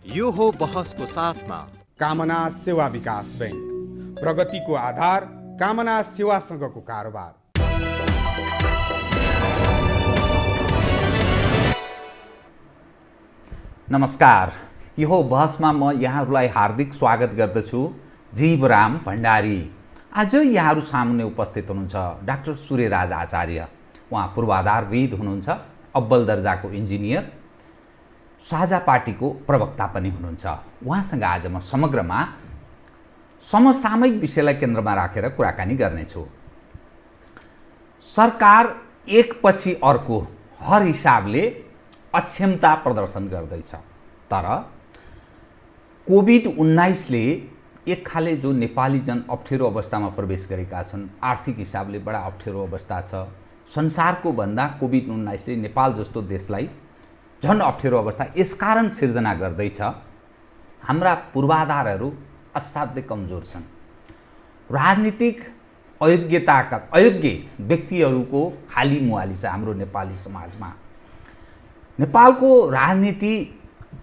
यो हो बहसको साथमा कामना सेवा विकास बैंक, प्रगतिको आधार कामना सेवासँगको कारोबार। नमस्कार, यो बहसमा म यहाँहरूलाई हार्दिक स्वागत गर्दछु। जीवराम भण्डारी। आज यहाँहरू सामुन्ने उपस्थित हुनुहुन्छ डाक्टर सूर्यराज आचार्य। उहाँ पूर्वाधारविद हुनुहुन्छ, अब्बल दर्जाको इन्जिनियर, साझा पार्टीको प्रवक्ता पनि हुनुहुन्छ। उहाँसँग आज म समग्रमा समसामयिक विषयलाई केन्द्रमा राखेर कुराकानी गर्नेछु। सरकार एकपछि अर्को हर हिसाबले अक्षमता प्रदर्शन गर्दैछ, तर कोभिड-19ले एक खाले जो नेपाली जन अप्ठ्यारो अवस्थामा प्रवेश गरेका छन्, आर्थिक हिसाबले बडा अप्ठ्यारो अवस्था छ। संसारको भन्दा कोभिड-19ले नेपाल जस्तो देशलाई झन् अप्ठ्यारो अवस्था यसकारण सिर्जना गर्दैछ। हाम्रा पूर्वाधारहरू असाध्यै कमजोर छन्। राजनीतिक अयोग्य व्यक्तिहरूको हालिमुहाली छ हाम्रो नेपाली समाजमा। नेपालको राजनीति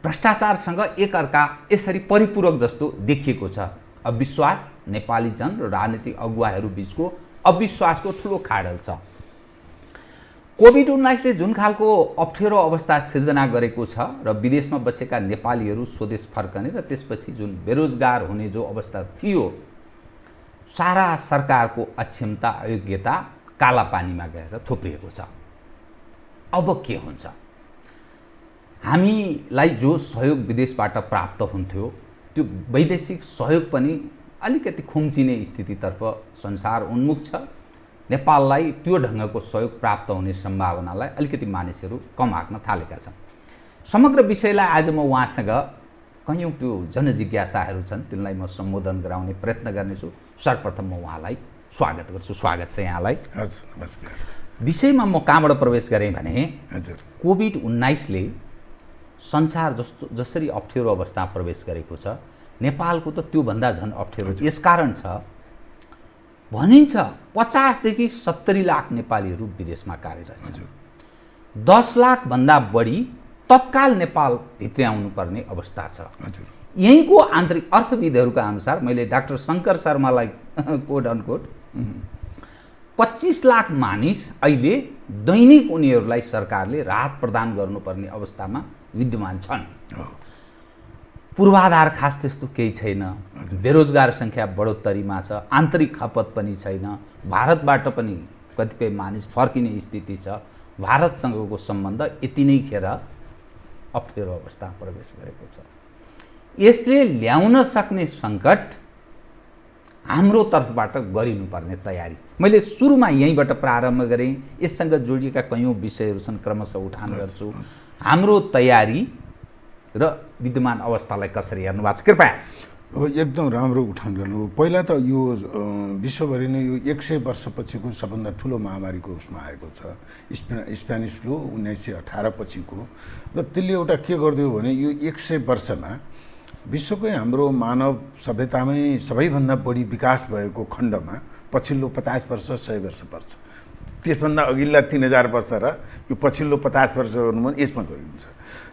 भ्रष्टाचारसँग एकअर्का यसरी परिपूरक जस्तो देखिएको छ। अविश्वास, नेपाली जन र राजनीतिक अगुवाहरू बीचको अविश्वासको ठुलो खाडल छ। कोभिड-19ले जुन खालको अप्ठ्यारो अवस्था सिर्जना गरेको छ र विदेशमा बसेका नेपालीहरू स्वदेश फर्कने र त्यसपछि जुन बेरोजगार हुने जो अवस्था थियो, सारा सरकारको अक्षमता अयोग्यता कालापानीमा गएर थुप्रिएको छ। अब के हुन्छ? हामीलाई जो सहयोग विदेशबाट प्राप्त हुन्थ्यो, त्यो वैदेशिक सहयोग पनि अलिकति खुम्चिने स्थितितर्फ संसार उन्मुख छ। नेपाललाई त्यो ढङ्गको सहयोग प्राप्त हुने सम्भावनालाई अलिकति मानिसहरू कम आँक्न थालेका छन्। समग्र विषयलाई आज म उहाँसँग कयौँ त्यो जनजिज्ञासाहरू छन्, तिनलाई म सम्बोधन गराउने प्रयत्न गर्नेछु। सर्वप्रथम म उहाँलाई स्वागत गर्छु। स्वागत छ यहाँलाई। हजुर, नमस्कार। विषयमा म कहाँबाट प्रवेश गरेँ भने, हजुर, कोभिड-19ले संसार जसरी अप्ठ्यारो अवस्था प्रवेश गरेको छ, नेपालको त त्योभन्दा झन् अप्ठ्यारो यसकारण छ। भनिन्छ 50 देखि 70 लाख नेपालीहरू विदेशमा कार्यरत छन्। 10 लाखभन्दा बढी तत्काल नेपाल भित्र्याउनु पर्ने अवस्था छ। यहीँको आन्तरिक अर्थविदहरूका अनुसार, मैले डाक्टर शङ्कर शर्मालाई कोट अनकोट 25 लाख मानिस अहिले दैनिक उनीहरूलाई सरकारले राहत प्रदान गर्नुपर्ने अवस्थामा विद्यमान छन्। पूर्वाधार खास त्यस्तो केही छैन। बेरोजगार सङ्ख्या बढोत्तरीमा छ। आन्तरिक खपत पनि छैन। भारतबाट पनि कतिपय मानिस फर्किने स्थिति छ। भारतसँगको सम्बन्ध यति नै खेर अप्ठ्यारो अवस्था प्रवेश गरेको छ। यसले ल्याउन सक्ने सङ्कट हाम्रो तर्फबाट गरिनुपर्ने तयारी, मैले सुरुमा यहीँबाट प्रारम्भ गरेँ। यससँग जोडिएका कयौँ विषयहरू छन्, क्रमशः उठान गर्छु। हाम्रो तयारी र विद्यमान अवस्थालाई कसरी हेर्नु भएको छ, कृपया? अब एकदम राम्रो उठान गर्नुभयो। पहिला त यो विश्वभरि नै यो 100 वर्षपछिको सबभन्दा ठुलो महामारीको उसमा आएको छ, स्पेनिस फ्लू 1918 पछिको। र त्यसले एउटा के गरिदियो भने, यो 100 वर्षमा विश्वकै हाम्रो मानव सभ्यतामै सबैभन्दा बढी विकास भएको खण्डमा पछिल्लो 50 वर्ष 100 वर्ष पर्छ। त्यसभन्दा अघिल्ला 3000 वर्ष र यो पछिल्लो 50 वर्ष गर्नु यसमा गइन्छ।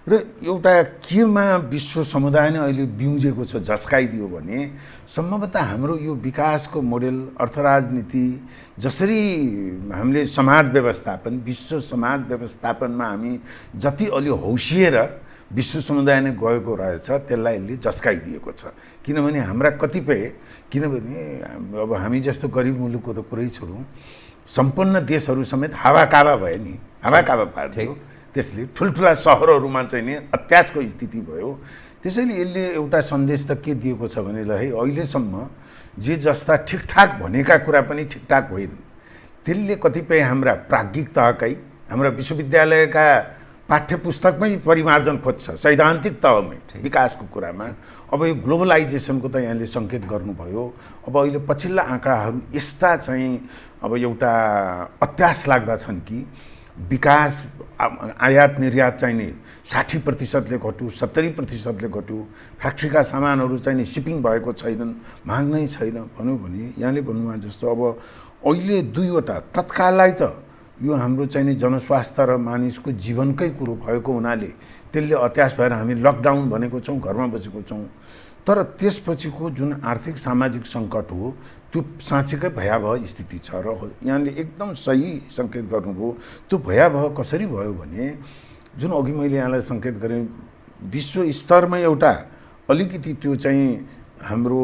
र एउटा केमा विश्व समुदाय नै अहिले बिउजेको छ, झस्काइदियो भने, सम्भवतः हाम्रो यो विकासको मोडेल, अर्थराजनीति, जसरी हामीले समाज व्यवस्थापन, विश्व समाज व्यवस्थापनमा हामी जति अलि हौसिएर विश्व समुदाय नै गएको रहेछ, त्यसलाई यसले झस्काइदिएको छ। किनभने हाम्रा कतिपय, किनभने अब हामी जस्तो गरिब मुलुकको त कुरै छोडौँ, सम्पन्न देशहरू समेत हावाकावा भए नि, हावाकावा पारिदियो। त्यसले ठुल्ठुला सहरहरूमा चाहिँ नि अत्यासको स्थिति भयो। त्यसैले यसले एउटा सन्देश त के दिएको छ भने, ल है, अहिलेसम्म जे जस्ता ठिकठाक भनेका कुरा पनि ठिकठाक होइन। त्यसले कतिपय हाम्रा प्राज्ञिक तहकै, हाम्रा विश्वविद्यालयका पाठ्य पुस्तकमै परिमार्जन खोज्छ, सैद्धान्तिक तहमै विकासको कुरामा। अब यो ग्लोबलाइजेसनको त यहाँले सङ्केत गर्नुभयो। अब अहिले पछिल्ला आँकडाहरू यस्ता चाहिँ अब एउटा अत्यास लाग्दा छन् कि विकास आयात निर्यात चाहिँ नि 60%ले घट्यो, 70%ले घट्यो। फ्याक्ट्रीका सामानहरू चाहिँ नि सिपिङ भएको छैनन्, माग नै छैन। भनौँ भने यहाँले भन्नुभयो जस्तो अब अहिले दुईवटा तत्काललाई त यो हाम्रो चाहिँ नि जनस्वास्थ्य र मानिसको जीवनकै कुरो भएको हुनाले त्यसले अत्यास भएर हामी लकडाउन भनेको छौँ, घरमा बसेको छौँ। तर त्यसपछिको जुन आर्थिक सामाजिक सङ्कट हो त्यो साँच्चीकै भयावह स्थिति छ र यहाँले एकदम सही सङ्केत गर्नुभयो। त्यो भयावह कसरी भयो भने जुन अघि मैले यहाँलाई सङ्केत गरेँ, विश्व स्तरमा एउटा अलिकति त्यो चाहिँ हाम्रो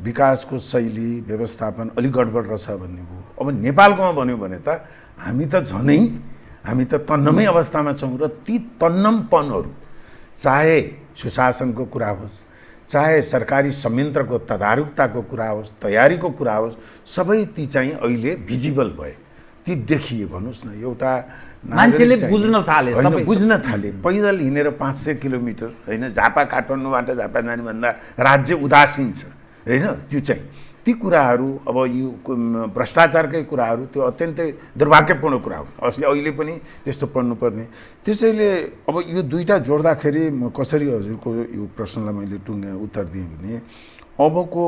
विकासको शैली व्यवस्थापन अलिक गडबड रहेछ भन्ने भयो। अब नेपालकोमा भन्यो भने त हामी त झनै हामी त तन्नमै अवस्थामा छौँ र ती तन्नमपनहरू चाहे सुशासनको कुरा होस्, चाहे सरकारी संयन्त्रको तदारुकताको कुरा होस्, तयारीको कुरा होस्, सबै ती चाहिँ अहिले भिजिबल भए, ती देखिए। भन्नुहोस् न, एउटा मान्छेले बुझ्न थाले, सबै बुझ्न थाले। पैदल हिँडेर 500 किलोमिटर होइन, झापा काठमाडौँबाट झापा जाने भन्दा राज्य उदासीन छ होइन। त्यो चाहिँ ती कुराहरू, अब यो भ्रष्टाचारकै कुराहरू, त्यो अत्यन्तै दुर्भाग्यपूर्ण कुरा हो। अहिले पनि त्यस्तो पढ्नुपर्ने। त्यसैले अब यो दुईटा जोड्दाखेरि म कसरी हजुरको यो प्रश्नलाई मैले उत्तर दिएँ भने अबको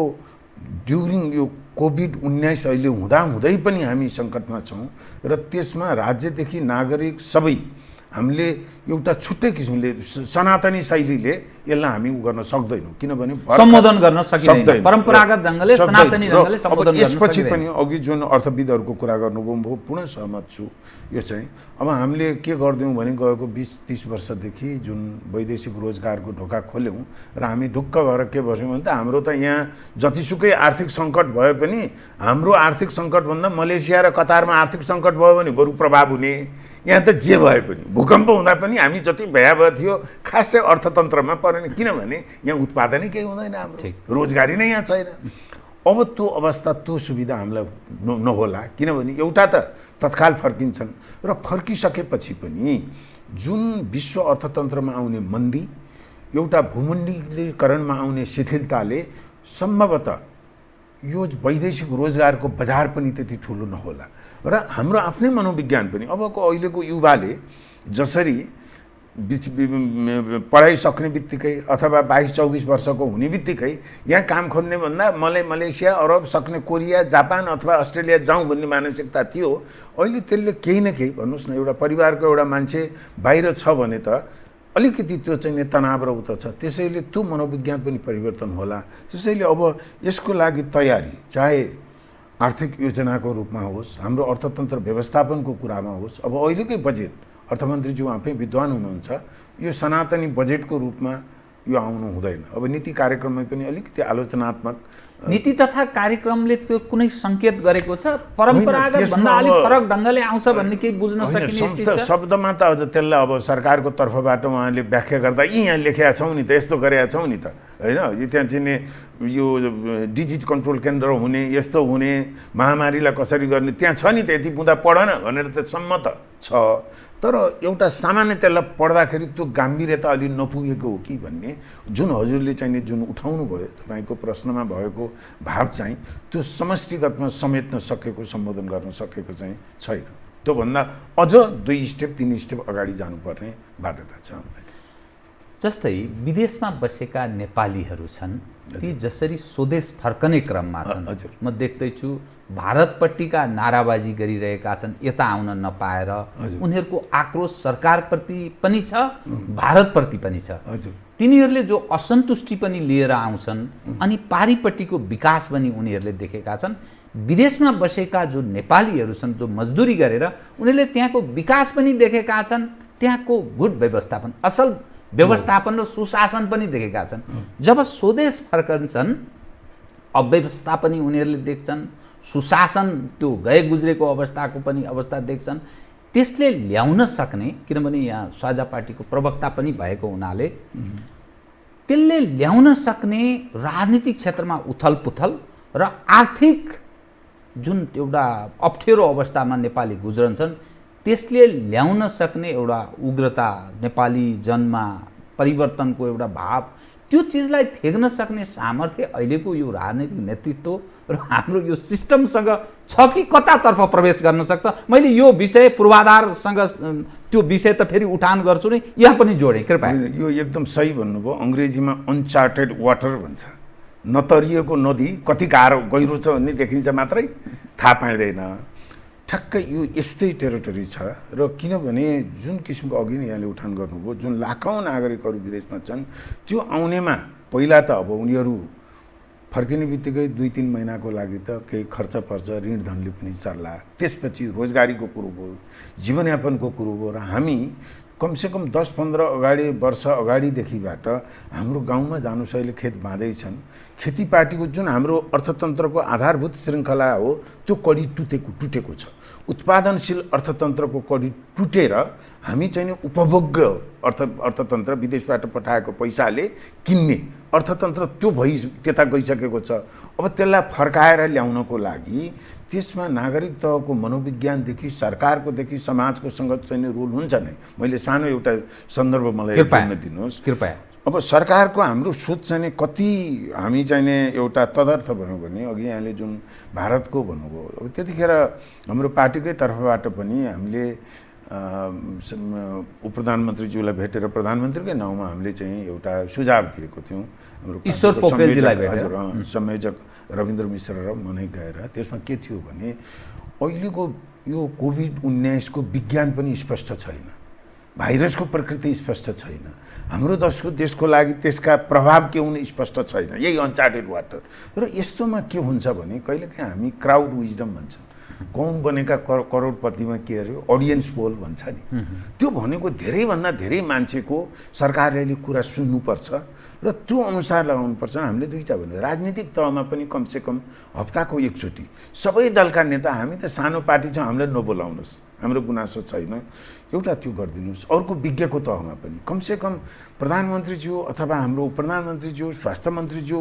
ड्युरिङ यो कोभिड-19 अहिले हुँदै पनि हामी सङ्कटमा छौँ र त्यसमा राज्यदेखि नागरिक सबै हामीले एउटा छुट्टै किसिमले सनातनी शैलीले यसलाई हामी गर्न सक्दैनौँ, किनभने सम्बोधन गर्न सकिँदैन। परम्परागत ढङ्गले सनातनी ढङ्गले सम्बोधन गर्न यसपछि पनि अघि जुन अर्थविदहरूको कुरा गर्नुभयो म पूर्ण सहमत छु। यो चाहिँ अब हामीले के गरिदियौँ भने गएको 20-30 वर्षदेखि जुन वैदेशिक रोजगारको ढोका खोल्यौँ र हामी ढुक्क भएर के बस्यौँ भने त हाम्रो त यहाँ जतिसुकै आर्थिक सङ्कट भए पनि हाम्रो आर्थिक सङ्कटभन्दा मलेसिया र कतारमा आर्थिक सङ्कट भयो भने बरु प्रभाव हुने। यहाँ त जे भए पनि भूकम्प हुँदा पनि हामी जति भयावह थियो खासै अर्थतन्त्रमा परेन, किनभने यहाँ उत्पादनै केही हुँदैन, हाम्रो रोजगारी नै यहाँ छैन। अब त्यो अवस्था, त्यो सुविधा हामीलाई नहोला, किनभने एउटा त तत्काल फर्किन्छन् र फर्किसकेपछि पनि जुन विश्व अर्थतन्त्रमा आउने मन्दी, एउटा भूमण्डलीकरणमा आउने शिथिलताले सम्भवतः यो वैदेशिक रोजगारको बजार पनि त्यति ठुलो नहोला र हाम्रो आफ्नै मनोविज्ञान पनि अबको अहिलेको युवाले जसरी पढाइ सक्ने बित्तिकै अथवा 22-24 वर्षको हुने बित्तिकै यहाँ काम खोज्ने भन्दा मलाई मलेसिया, अरब, सक्ने कोरिया, जापान अथवा अस्ट्रेलिया जाउँ भन्ने मानसिकता थियो। अहिले त्यसले केही न केही भन्नुहोस् न, एउटा परिवारको एउटा मान्छे बाहिर छ भने त अलिकति त्यो चाहिँ तनाव र उता छ। त्यसैले त्यो मनोविज्ञान पनि परिवर्तन होला। त्यसैले अब यसको लागि तयारी चाहे आर्थिक योजनाको रूपमा होस्, हाम्रो अर्थतन्त्र व्यवस्थापनको कुरामा होस्। अब अहिलेकै बजेट अर्थमन्त्रीज्यू आफै विद्वान हुनुहुन्छ, यो सनातनी बजेटको रूपमा यो आउनु हुँदैन। अब नीति कार्यक्रममै पनि अलिकति आलोचनात्मक नीति तथा कार्यक्रमले त्यो कुनै सङ्केत गरेको छ परम्परागत भन्दा अलिक फरक ढङ्गले आउँछ भन्ने केही बुझ्न सकिने स्थिति छ? शब्दमा त अझ त्यसलाई अब सरकारको तर्फबाट उहाँले व्याख्या गर्दा यहाँ लेखेका छौँ नि त, यस्तो गरेका छौँ नि त होइन, त्यहाँ चाहिँ यो डिजिज कन्ट्रोल केन्द्र हुने, यस्तो हुने, महामारीलाई कसरी गर्ने त्यहाँ छ नि त, यति बुँदा पढ न भनेर त सम्मत छ। तर एउटा सामान्य त्यसलाई पढ्दाखेरि त्यो गाम्भीर्यता अलि नपुगेको हो कि भन्ने जुन हजुरले चाहिँ जुन उठाउनु भयो, तपाईँको प्रश्नमा भएको भाव चाहिँ त्यो समष्टिगतमा समेट्न सकेको, सम्बोधन गर्न सकेको चाहिँ छैन। त्योभन्दा अझ 2 स्टेप 3 स्टेप अगाडि जानुपर्ने बाध्यता छ। जस्तै विदेशमा बसेका नेपालीहरू छन्, ती जसरी स्वदेश फर्कने क्रममा छन्, म देख्दैछु भारतपट्टिका नाराबाजी गरिरहेका छन्, यता आउन नपाएर उनीहरूको आक्रोश सरकारप्रति पनि छ, भारतप्रति पनि छ। तिनीहरूले जो असन्तुष्टि पनि लिएर आउँछन् अनि पारिपट्टिको विकास पनि उनीहरूले देखेका छन्। विदेशमा बसेका जो नेपालीहरू छन्, जो मजदुरी गरेर उनीहरूले त्यहाँको विकास पनि देखेका छन्, त्यहाँको गुड व्यवस्थापन, असल व्यवस्थापन र सुशासन पनि देखेका छन्। जब स्वदेश फर्कन्छन्, अव्यवस्था पनि उनीहरूले देख्छन्, सुशासन त्यो गए गुज्रेको अवस्थाको पनि अवस्था देख्छन्। त्यसले ल्याउन सक्ने, किनभने यहाँ साझा पार्टीको प्रवक्ता पनि भएको हुनाले त्यसले ल्याउन सक्ने राजनीतिक क्षेत्रमा उथलपुथल र आर्थिक जुन एउटा अप्ठ्यारो अवस्थामा नेपाली गुज्रन्छन्, त्यसले ल्याउन सक्ने एउटा उग्रता, नेपाली जनमा परिवर्तनको एउटा भाव, त्यो चिजलाई थेग्न सक्ने सामर्थ्य अहिलेको यो राजनीतिक नेतृत्व र हाम्रो यो सिस्टमसँग छ कि कतातर्फ प्रवेश गर्न सक्छ? मैले यो विषय पूर्वाधारसँग त्यो विषय त फेरि उठान गर्छु नै, यहाँ पनि जोडेँ कृपया। यो एकदम सही भन्नुभयो। अङ्ग्रेजीमा अनचार्टेड वाटर भन्छ, नतरिएको नदी कति गाह्रो गहिरो छ भन्ने देखिन्छ मात्रै, थाहा पाइँदैन। ठ्याक्कै यो यस्तै टेरिटोरी छ र किनभने जुन किसिमको अघि नै यहाँले उठान गर्नुभयो जुन लाखौँ नागरिकहरू विदेशमा छन् त्यो आउनेमा पहिला त अब उनीहरू फर्किने बित्तिकै 2-3 महिनाको लागि त केही खर्च पर्छ, ऋण धनले पनि चल्ला, त्यसपछि रोजगारीको कुरो भयो, जीवनयापनको कुरो भयो र हामी कमसेकम 10-15 वर्ष अगाडिदेखिबाट हाम्रो गाउँमा जानुस् अहिले खेत बाँधैछन्। खेतीपातीको जुन हाम्रो अर्थतन्त्रको आधारभूत श्रृङ्खला हो त्यो कडी टुटेको छ। उत्पादनशील अर्थतन्त्रको कडी टुटेर हामी चाहिँ उपभोग्य अर्थतन्त्र विदेशबाट पठाएको पैसाले किन्ने अर्थतन्त्र त्यो त्यता गइसकेको छ। अब त्यसलाई फर्काएर ल्याउनको लागि त्यसमा नागरिक तहको मनोविज्ञानदेखि सरकारकोदेखि समाजको सँग चाहिँ रोल हुन्छ नै। मैले सानो एउटा सन्दर्भ मलाई जोड्न दिनुहोस् कृपया। अब सरकारको हाम्रो सोच चाहिँ कति हामी चाहिँ एउटा तदर्थ भयौँ भने अघि यहाँले जुन भारतको भन्नुभयो, अब त्यतिखेर हाम्रो पार्टीकै तर्फबाट पनि हामीले उपप्रधानमन्त्रीज्यूलाई भेटेर प्रधानमन्त्रीकै नाउँमा हामीले चाहिँ एउटा सुझाव दिएको थियौँ। हाम्रो ईश्वर पोखरेलजीलाई भेटेर संयोजक रविन्द्र मिश्र र म नै गएर त्यसमा के थियो भने अहिलेको यो कोभिड-19 को विज्ञान पनि स्पष्ट छैन, भाइरसको प्रकृति स्पष्ट छैन, हाम्रो देशको लागि त्यसका प्रभाव के हुने स्पष्ट छैन, यही अनचार्टेड वाटर। र यस्तोमा के हुन्छ भने कहिलेकाहीँ हामी क्राउड विजडम भन्छौँ, कौन बनेका करोडपतिमा के अरे अडियन्स पोल भन्छ नि, त्यो भनेको धेरैभन्दा धेरै मान्छेको सरकारले अहिले कुरा सुन्नुपर्छ र त्यो अनुसार लगाउनुपर्छ। हामीले दुईटा भन्यो, राजनीतिक तहमा पनि कमसेकम हप्ताको एकचोटि सबै दलका नेता, हामी त सानो पार्टी छौँ, हामीलाई नबोलाउनुहोस्, हाम्रो गुनासो छैन, एउटा त्यो गरिदिनुहोस्। अर्को विज्ञको तहमा पनि कमसेकम प्रधानमन्त्रीज्यू अथवा हाम्रो प्रधानमन्त्रीज्यू, स्वास्थ्य मन्त्रीज्यू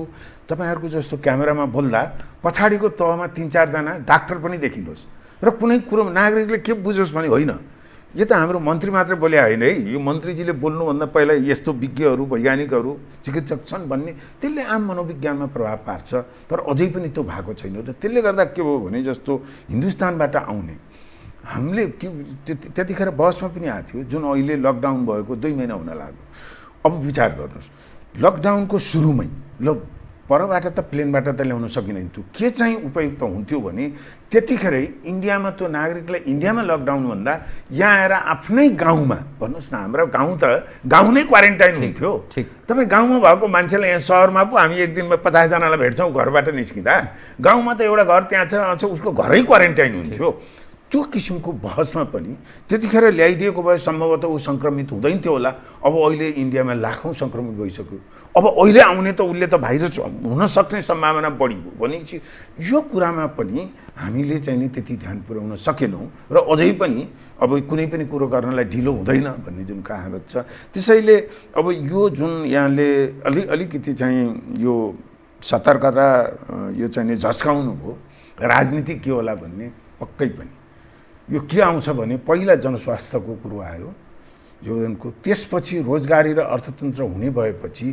तपाईँहरूको जस्तो क्यामेरामा बोल्दा पछाडिको तहमा 3-4 जना डाक्टर पनि देखिनुहोस् र कुनै कुरो नागरिकले के बुझोस् भने होइन यो त हाम्रो मन्त्री मात्र बोले होइन है, यो मन्त्रीजीले बोल्नुभन्दा पहिला यस्तो विज्ञहरू, वैज्ञानिकहरू, चिकित्सक छन् भन्ने त्यसले आम मनोविज्ञानमा प्रभाव पार्छ। तर अझै पनि त्यो भएको छैन र त्यसले गर्दा के भयो भने जस्तो हिन्दुस्तानबाट आउने हामीले त्यतिखेर बहसमा पनि आएको थियो, जुन अहिले लकडाउन भएको 2 महिना हुन लाग्यो। अब विचार गर्नुहोस्, लकडाउनको सुरुमै ल परबाट त प्लेनबाट त ल्याउन सकिँदैन, त्यो के चाहिँ उपयुक्त हुन्थ्यो भने त्यतिखेरै इन्डियामा त्यो नागरिकलाई इन्डियामा लकडाउन भन्दा यहाँ आएर आफ्नै गाउँमा भन्नुहोस् न, हाम्रो गाउँ त गाउँ नै क्वारेन्टाइन हुन्थ्यो। तपाईँ गाउँमा भएको मान्छेलाई यहाँ सहरमा पो हामी एक दिनमा 50 जनालाई भेट्छौँ घरबाट निस्किँदा, गाउँमा त एउटा घर त्यहाँ छ उसको घरै क्वारेन्टाइन हुन्थ्यो। त्यो किसिमको बहसमा पनि त्यतिखेर ल्याइदिएको भए सम्भवतः ऊ सङ्क्रमित हुँदैन थियो होला। अब अहिले इन्डियामा लाखौँ सङ्क्रमित भइसक्यो, अब अहिले आउने त उसले त भाइरस हुन सक्ने सम्भावना बढी भयो भनेपछि यो कुरामा पनि हामीले चाहिँ नि त्यति ध्यान पुर्याउन सकेनौँ र अझै पनि अब कुनै पनि कुरो गर्नलाई ढिलो हुँदैन भन्ने जुन कहावत छ। त्यसैले अब यो जुन यहाँले अलिकति चाहिँ यो सतर्कता यो चाहिँ नि झस्काउनु भयो, राजनीतिक के होला भन्ने पक्कै पनि यो के आउँछ भने पहिला जनस्वास्थ्यको कुरो आयो योजनको, त्यसपछि रोजगारी र अर्थतन्त्र हुने भएपछि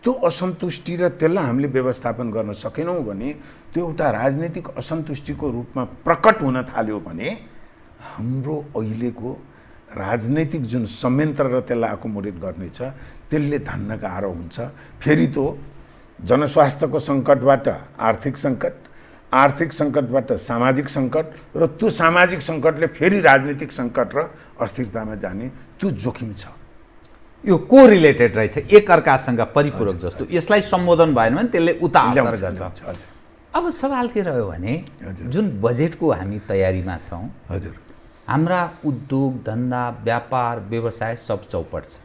त्यो असन्तुष्टि र त्यसलाई हामीले व्यवस्थापन गर्न सकेनौँ भने त्यो एउटा राजनीतिक असन्तुष्टिको रूपमा प्रकट हुन थाल्यो भने हाम्रो अहिलेको राजनैतिक जुन संयन्त्र र त्यसलाई एकोमोडेट गर्ने छ त्यसले धान्न गाह्रो हुन्छ। फेरि त्यो जनस्वास्थ्यको सङ्कटबाट आर्थिक सङ्कट, आर्थिक सङ्कटबाट सामाजिक सङ्कट र त्यो सामाजिक सङ्कटले फेरि राजनीतिक सङ्कट र अस्थिरतामा जाने त्यो जोखिम छ। यो कोरिलेटेड रहेछ, एकअर्कासँग परिपूरक जस्तो। यसलाई सम्बोधन भएन भने त्यसले उता असर गर्छ। अब सवाल के रह्यो भने जुन बजेटको हामी तयारीमा छौँ, हजुर, हाम्रा उद्योग धन्दा व्यापार व्यवसाय सब चौपट छ।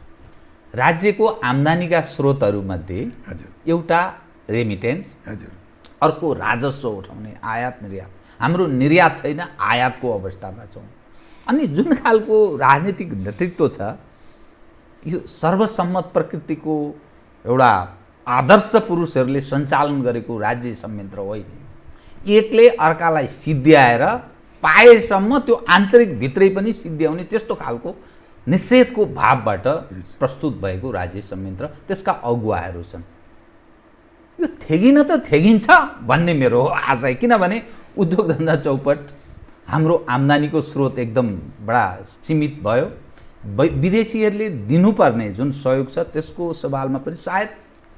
राज्यको आम्दानीका स्रोतहरूमध्ये एउटा रेमिटेन्स, हजुर, अर्को राजस्व उठाउने आयात निर्यात। हाम्रो निर्यात छैन, आयातको अवस्थामा छौँ। अनि जुन खालको राजनीतिक नेतृत्व छ यो सर्वसम्मत प्रकृतिको एउटा आदर्श पुरुषहरूले सञ्चालन गरेको राज्य संयन्त्र होइन। एकले अर्कालाई सिद्ध्याएर पाएसम्म त्यो आन्तरिक भित्रै पनि सिद्ध्याउने त्यस्तो खालको निषेधको भावबाट प्रस्तुत भएको राज्य संयन्त्र, त्यसका अगुवाहरू छन्। यो थेगिन त थेगिन्छ भन्ने मेरो आशा है, किनभने उद्योग धन्दा चौपट, हाम्रो आम्दानीको स्रोत एकदम बडा सीमित भयो। विदेशीहरूले दिनुपर्ने जुन सहयोग छ त्यसको सवालमा पनि सायद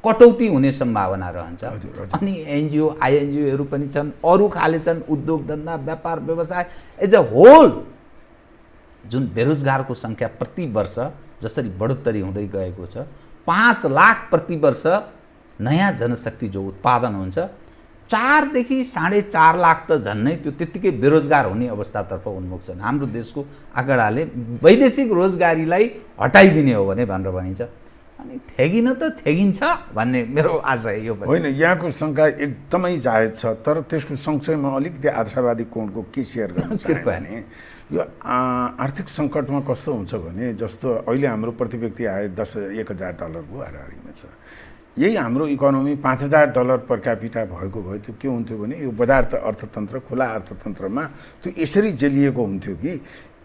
कटौती हुने सम्भावना रहन्छ। हजुर, हजुर। अनि एनजिओ आइएनजिओहरू पनि छन्, अरू खाले छन्, उद्योग धन्दा व्यापार व्यवसाय एज अ होल जुन बेरोजगारको सङ्ख्या प्रति वर्ष जसरी बढोत्तरी हुँदै गएको छ, 5 लाख प्रति वर्ष नयाँ जनशक्ति जो उत्पादन हुन्छ, 4 देखि 4.5 लाख त झन्नै त्यो त्यत्तिकै बेरोजगार हुने अवस्थातर्फ उन्मुख छन्। हाम्रो देशको आँकडाले वैदेशिक रोजगारीलाई हटाइदिने हो भने भनेर भनिन्छ। अनि थेगिन त थेगिन्छ भन्ने मेरो आशा यो पनि होइन। यहाँको शङ्का एकदमै जायज छ, तर त्यसको सँगसँगै अलिकति आशावादी कोणको के सेयर गर्न चाहेँ भने यो आर्थिक सङ्कटमा कस्तो हुन्छ भने जस्तो अहिले हाम्रो प्रति व्यक्ति आय $1,000 हाराहारीमा छ। यही हाम्रो इकोनोमी $5,000 पर क्यापिटा भएको भए त्यो के हुन्थ्यो भने यो बजार अर्थतन्त्र, खुला अर्थतन्त्रमा त्यो यसरी जेलिएको हुन्थ्यो कि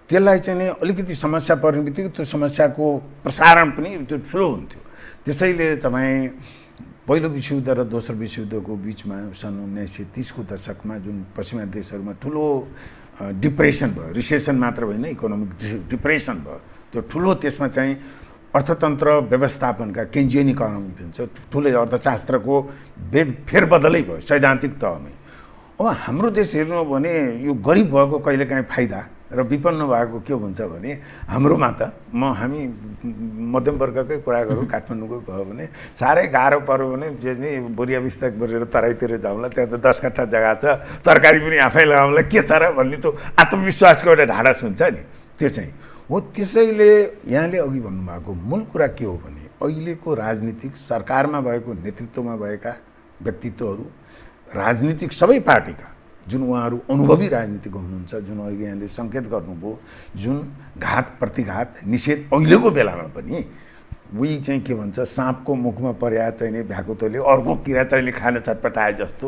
त्यसलाई चाहिँ नि अलिकति समस्या पर्ने बित्तिकै त्यो समस्याको प्रसारण पनि त्यो ठुलो हुन्थ्यो। त्यसैले तपाईँ पहिलो विश्वयुद्ध र दोस्रो विश्वयुद्धको बिचमा सन् 1930 को दशकमा जुन पश्चिमा देशहरूमा ठुलो डिप्रेसन भयो, रिसेसन मात्र होइन इकोनोमिक डिप्रेसन भयो, त्यो ठुलो त्यसमा चाहिँ अर्थतन्त्र व्यवस्थापनका केन्जियन इकोनोमी भन्छ ठुलै अर्थशास्त्रको फेरबदलै भयो सैद्धान्तिक तहमै। अब हाम्रो देश हेर्नु हो भने यो गरिब भएको कहिलेकाहीँ फाइदा र विपन्न भएको के हुन्छ भने हाम्रोमा त हामी मध्यम वर्गकै कुरा गरौँ, काठमाडौँकै भयो भने साह्रै गाह्रो पऱ्यो भने जे नि बोरिया बिस्ताक गरेर तराईतिर जाउँला, त्यहाँ त 10 कट्ठा जग्गा छ, तरकारी पनि आफै लगाउँला, के छ र भन्ने त्यो आत्मविश्वासको एउटा ढाडस हुन्छ नि, त्यो चाहिँ हो। त्यसैले यहाँले अघि भन्नुभएको मूल कुरा के हो भने अहिलेको राजनीतिक सरकारमा भएको नेतृत्वमा भएका व्यक्तित्वहरू, राजनीतिक सबै पार्टीका जुन उहाँहरू अनुभवी राजनीतिक हुनुहुन्छ, जुन अहिले यहाँले सङ्केत गर्नुभयो, जुन घात प्रतिघात निषेध अहिलेको बेलामा पनि उही चाहिँ के भन्छ साँपको मुखमा पर्या चाहिने भ्याकुतोले अर्को किरा चाहिने खान छटपटाए जस्तो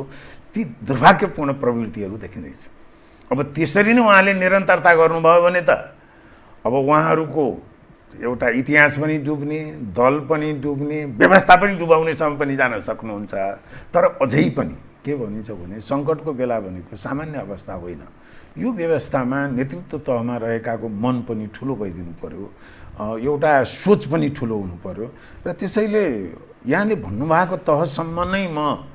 ती दुर्भाग्यपूर्ण प्रवृत्तिहरू देखिँदैछ। अब त्यसरी नै उहाँले निरन्तरता गर्नुभयो भने त अब उहाँहरूको एउटा इतिहास पनि डुब्ने, दल पनि डुब्ने, व्यवस्था पनि डुबाउनेसम्म पनि जान सक्नुहुन्छ। तर अझै पनि के भनिन्छ भने सङ्कटको बेला भनेको सामान्य अवस्था होइन। यो व्यवस्थामा नेतृत्व तहमा रहेकाको मन पनि ठुलो भइदिनु पर्यो, एउटा सोच पनि ठुलो हुनु पर्यो। र त्यसैले यहाँले भन्नुभएको तहसम्म नै म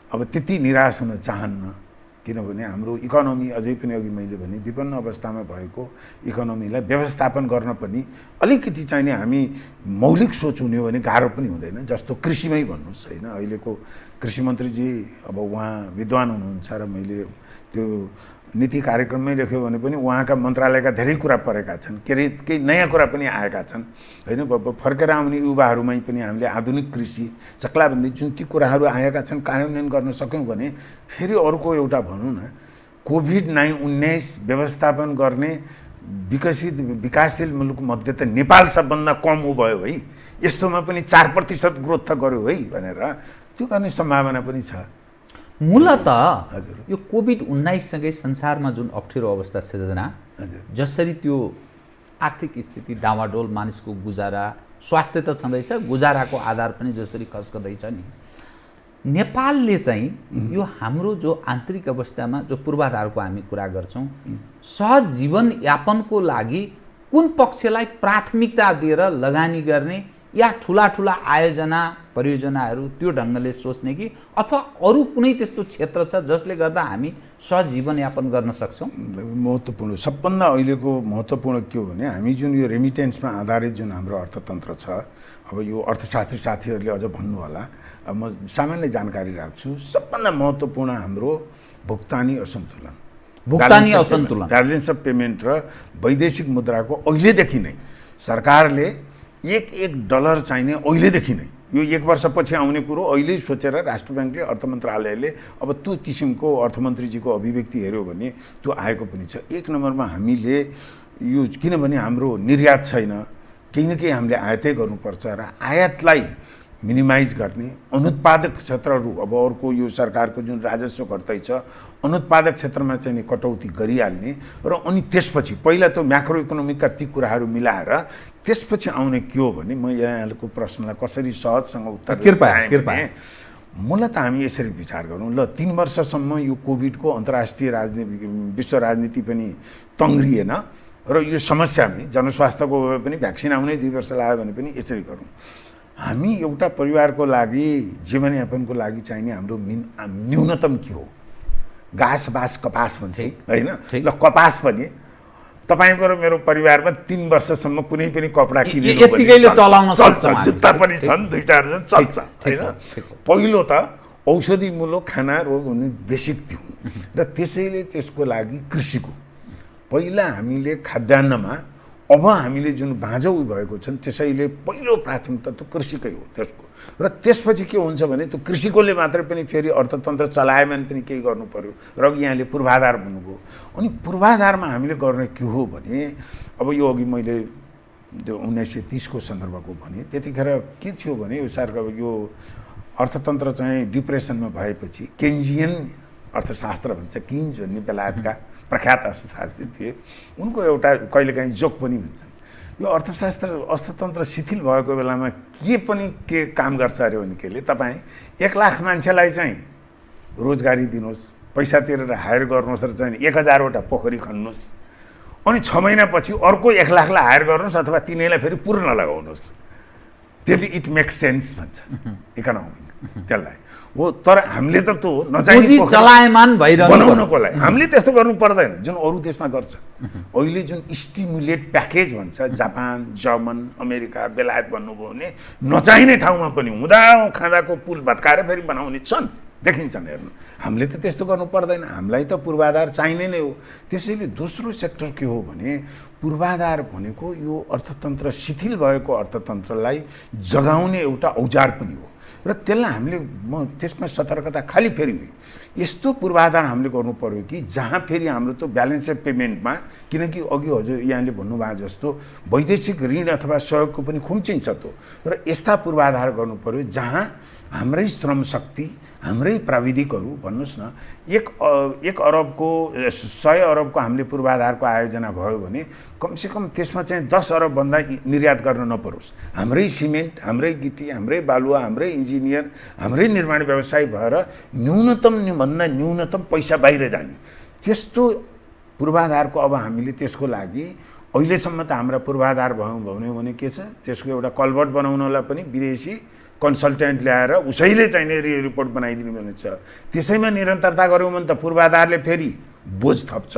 अब त्यति निराश हुन चाहन्न, किनभने हाम्रो इकोनोमी अझै पनि अघि मैले भने विपन्न अवस्थामा भएको इकोनोमीलाई व्यवस्थापन गर्न पनि अलिकति चाहिने हामी मौलिक सोच हुने हो भने गाह्रो पनि हुँदैन। जस्तो कृषिमै भन्नुहोस् होइन, अहिलेको कृषि मन्त्रीजी अब उहाँ विद्वान हुनुहुन्छ र मैले त्यो नीति कार्यक्रममै लेख्यो भने पनि उहाँका मन्त्रालयका धेरै कुरा परेका छन्, केही नयाँ कुरा पनि आएका छन् होइन। फर्केर आउने युवाहरूमै पनि हामीले आधुनिक कृषि चक्लाबन्दी जुन ती कुराहरू आएका छन् कार्यान्वयन गर्न सक्यौँ भने फेरि अर्को एउटा भनौँ न कोभिड-19 व्यवस्थापन गर्ने विकासशील मुलुकमध्ये त नेपाल सबभन्दा कम भयो है, यस्तोमा पनि 4% ग्रोथ त गर्यो है भनेर त्यो गर्ने सम्भावना पनि छ। मूलतः यो कोभिड-19 सँगै संसारमा जुन अप्ठ्यारो अवस्था सिर्जना, जसरी त्यो आर्थिक स्थिति डावाडोल, मानिसको गुजारा, स्वास्थ्य त छँदैछ, गुजाराको आधार पनि जसरी खस्कँदैछ नि, नेपालले चाहिँ यो हाम्रो जो आन्तरिक अवस्थामा जो पूर्वाधारको हामी कुरा गर्छौँ, सहज जीवनयापनको लागि कुन पक्षलाई प्राथमिकता दिएर लगानी गर्ने या ठुला ठुला आयोजना परियोजनाहरू त्यो ढङ्गले सोच्ने कि अथवा अरू कुनै त्यस्तो क्षेत्र छ जसले गर्दा हामी सहज जीवनयापन गर्न सक्छौँ? महत्त्वपूर्ण सबभन्दा अहिलेको महत्त्वपूर्ण के हो भने हामी जुन यो रेमिटेन्समा आधारित जुन हाम्रो अर्थतन्त्र छ, अब यो अर्थशास्त्री साथीहरूले अझ भन्नु होला, अब म सामान्य जानकारी राख्छु। सबभन्दा महत्त्वपूर्ण हाम्रो भुक्तानी असन्तुलन, ब्यालेन्स अफ पेमेन्ट र वैदेशिक मुद्राको अहिलेदेखि नै सरकारले $1 चाहिने अहिलेदेखि नै, यो 1 वर्षपछि आउने कुरो अहिले सोचेर राष्ट्र ब्याङ्कले अर्थ मन्त्रालयले अब त्यो किसिमको अर्थमन्त्रीजीको अभिव्यक्ति हेऱ्यो भने त्यो आएको पनि छ। 1 नम्बरमा हामीले यो किनभने हाम्रो निर्यात छैन, केही न केही हामीले आयातै गर्नुपर्छ र आयातलाई मिनिमाइज गर्ने, अनुत्पादक क्षेत्रहरू अब अर्को यो सरकारको जुन राजस्व घट्दैछ अनुत्पादक क्षेत्रमा चाहिँ नि कटौती गरिहाल्ने र अनि त्यसपछि पहिला त म्याक्रो इकोनोमिकका ती कुराहरू मिलाएर त्यसपछि आउने के हो भने म यहाँको प्रश्नलाई कसरी सहजसँग उत्तर कृपया मूलत हामी यसरी विचार गरौँ। ल 3 वर्षसम्म यो कोभिडको अन्तर्राष्ट्रिय राजनीति विश्व राजनीति पनि तङ्ग्रिएन र यो समस्यामै जनस्वास्थ्यको पनि भ्याक्सिन आउने 2 वर्ष लाग्यो भने पनि यसरी गरौँ। हामी एउटा परिवारको लागि जीवनयापनको लागि चाहिने हाम्रो न्यूनतम के हो? घाँस बाँस कपास भन्छ होइन? ल कपास पनि तपाईँको र मेरो परिवारमा 3 वर्षसम्म कुनै पनि कपडा किनेर चलाउन चल्छ, जुत्ता पनि छन् 2-4 जना चल्छ होइन? पहिलो त औषधिमूलक खाना रोग हुने बेसिक थियो र त्यसैले त्यसको लागि कृषिको पहिला हामीले खाद्यान्नमा अब हामीले जुन बाँझो भएको छन् त्यसैले पहिलो प्राथमिकता त कृषिकै हो त्यसको। र त्यसपछि के हुन्छ भने त्यो कृषिकोले मात्रै पनि फेरि अर्थतन्त्र चलायमान पनि केही गर्नु पर्यो र यहाँले पूर्वाधार भन्नुभयो। अनि पूर्वाधारमा हामीले गर्ने के हो भने अब यो अघि मैले त्यो 1930 को सन्दर्भको भने त्यतिखेर के थियो भने यो सरकार यो अर्थतन्त्र चाहिँ डिप्रेसनमा भएपछि केन्जियन अर्थशास्त्र भन्छ, किन्ज भन्ने बेलायतका प्रख्यात अर्थशास्त्री थिए, उनको एउटा कहिलेकाहीँ जोक पनि भन्छन्, यो अर्थतन्त्र शिथिल भएको बेलामा के काम गर्छ अरे भने केले तपाईँ 1 लाख मान्छेलाई चाहिँ रोजगारी दिनुहोस्, पैसा तिरेर हायर गर्नुहोस् र चाहिँ 1000 वटा पोखरी खन्नुहोस्, अनि 6 महिनापछि अर्को 1 लाखलाई हायर गर्नुहोस् अथवा तिनैलाई फेरि पूर्ण लगाउनुहोस्, त्यति इट मेक सेन्स भन्छ इकोनोमिक त्यसलाई हो। तर हामीले त त्यो नचाहिने चलायमान बनाउनको लागि हामीले त्यस्तो गर्नु पर्दैन जुन अरू देशमा गर्छ। अहिले जुन स्टिमुलेट प्याकेज भन्छ, जापान, जर्मन, अमेरिका, बेलायत भन्नुभयो भने नचाहिने ठाउँमा पनि हुँदा खाँदाको पुल भत्काएर फेरि बनाउने छन्, देखिन्छन् हेर्नु। हामीले त त्यस्तो गर्नु पर्दैन, हामीलाई त पूर्वाधार चाहिने नै हो। त्यसैले दोस्रो सेक्टर के हो भने पूर्वाधार भनेको यो अर्थतन्त्र शिथिल भएको अर्थतन्त्रलाई जगाउने एउटा औजार पनि हो र त्यसलाई हामीले त्यसमा सतर्कता खाली फेरि हुई यस्तो पूर्वाधार हामीले गर्नु पर्यो कि जहाँ फेरि हाम्रो त्यो ब्यालेन्स अफ पेमेन्टमा, किनकि अघि हजुर यहाँले भन्नुभएको जस्तो वैदेशिक ऋण अथवा सहयोगको पनि खुम्चिन्छ त्यो, र यस्ता पूर्वाधार गर्नु पर्यो जहाँ हाम्रै श्रम शक्ति, हाम्रै प्राविधिकहरू भन्नुहोस् न 1 अरबको 100 अरबको हामीले पूर्वाधारको आयोजना भयो भने कमसेकम त्यसमा चाहिँ 10 अरबभन्दा निर्यात गर्न नपरोस्। हाम्रै सिमेन्ट, हाम्रै गिटी, हाम्रै बालुवा, हाम्रै इन्जिनियर, हाम्रै निर्माण व्यवसाय भएर न्यूनतमभन्दा न्यूनतम पैसा बाहिर जाने त्यस्तो पूर्वाधारको अब हामीले त्यसको लागि अहिलेसम्म त हाम्रा पूर्वाधार भन्यो भने के छ, त्यसको एउटा कल्भर्ट बनाउनलाई पनि विदेशी कन्सल्टेन्ट ल्याएर उसैले चाहिने रिपोर्ट बनाइदिनु भने छ। त्यसैमा निरन्तरता गऱ्यौँ भने त पूर्वाधारले फेरि बोझ थप्छ।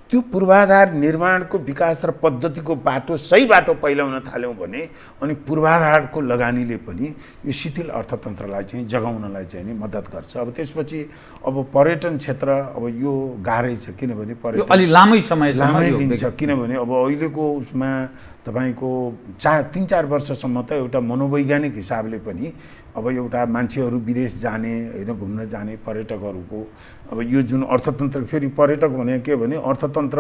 त्यो पूर्वाधार निर्माणको विकास र पद्धतिको बाटो, सही बाटो पहिल्याउन थाल्यौँ भने अनि पूर्वाधारको लगानीले पनि यो शिथिल अर्थतन्त्रलाई चाहिँ जगाउनलाई चाहिँ नि मद्दत गर्छ। अब त्यसपछि अब पर्यटन क्षेत्र अब यो गाह्रै छ, किनभने पर्यटन अलि लामै समयसम्म लिन्छ, किनभने अब अहिलेको उसमा तपाईँको 3-4 वर्षसम्म त एउटा मनोवैज्ञानिक हिसाबले पनि अब एउटा मान्छेहरू विदेश जाने होइन, घुम्न जाने पर्यटकहरूको अब यो जुन अर्थतन्त्र, फेरि पर्यटक भने के भने अर्थतन्त्र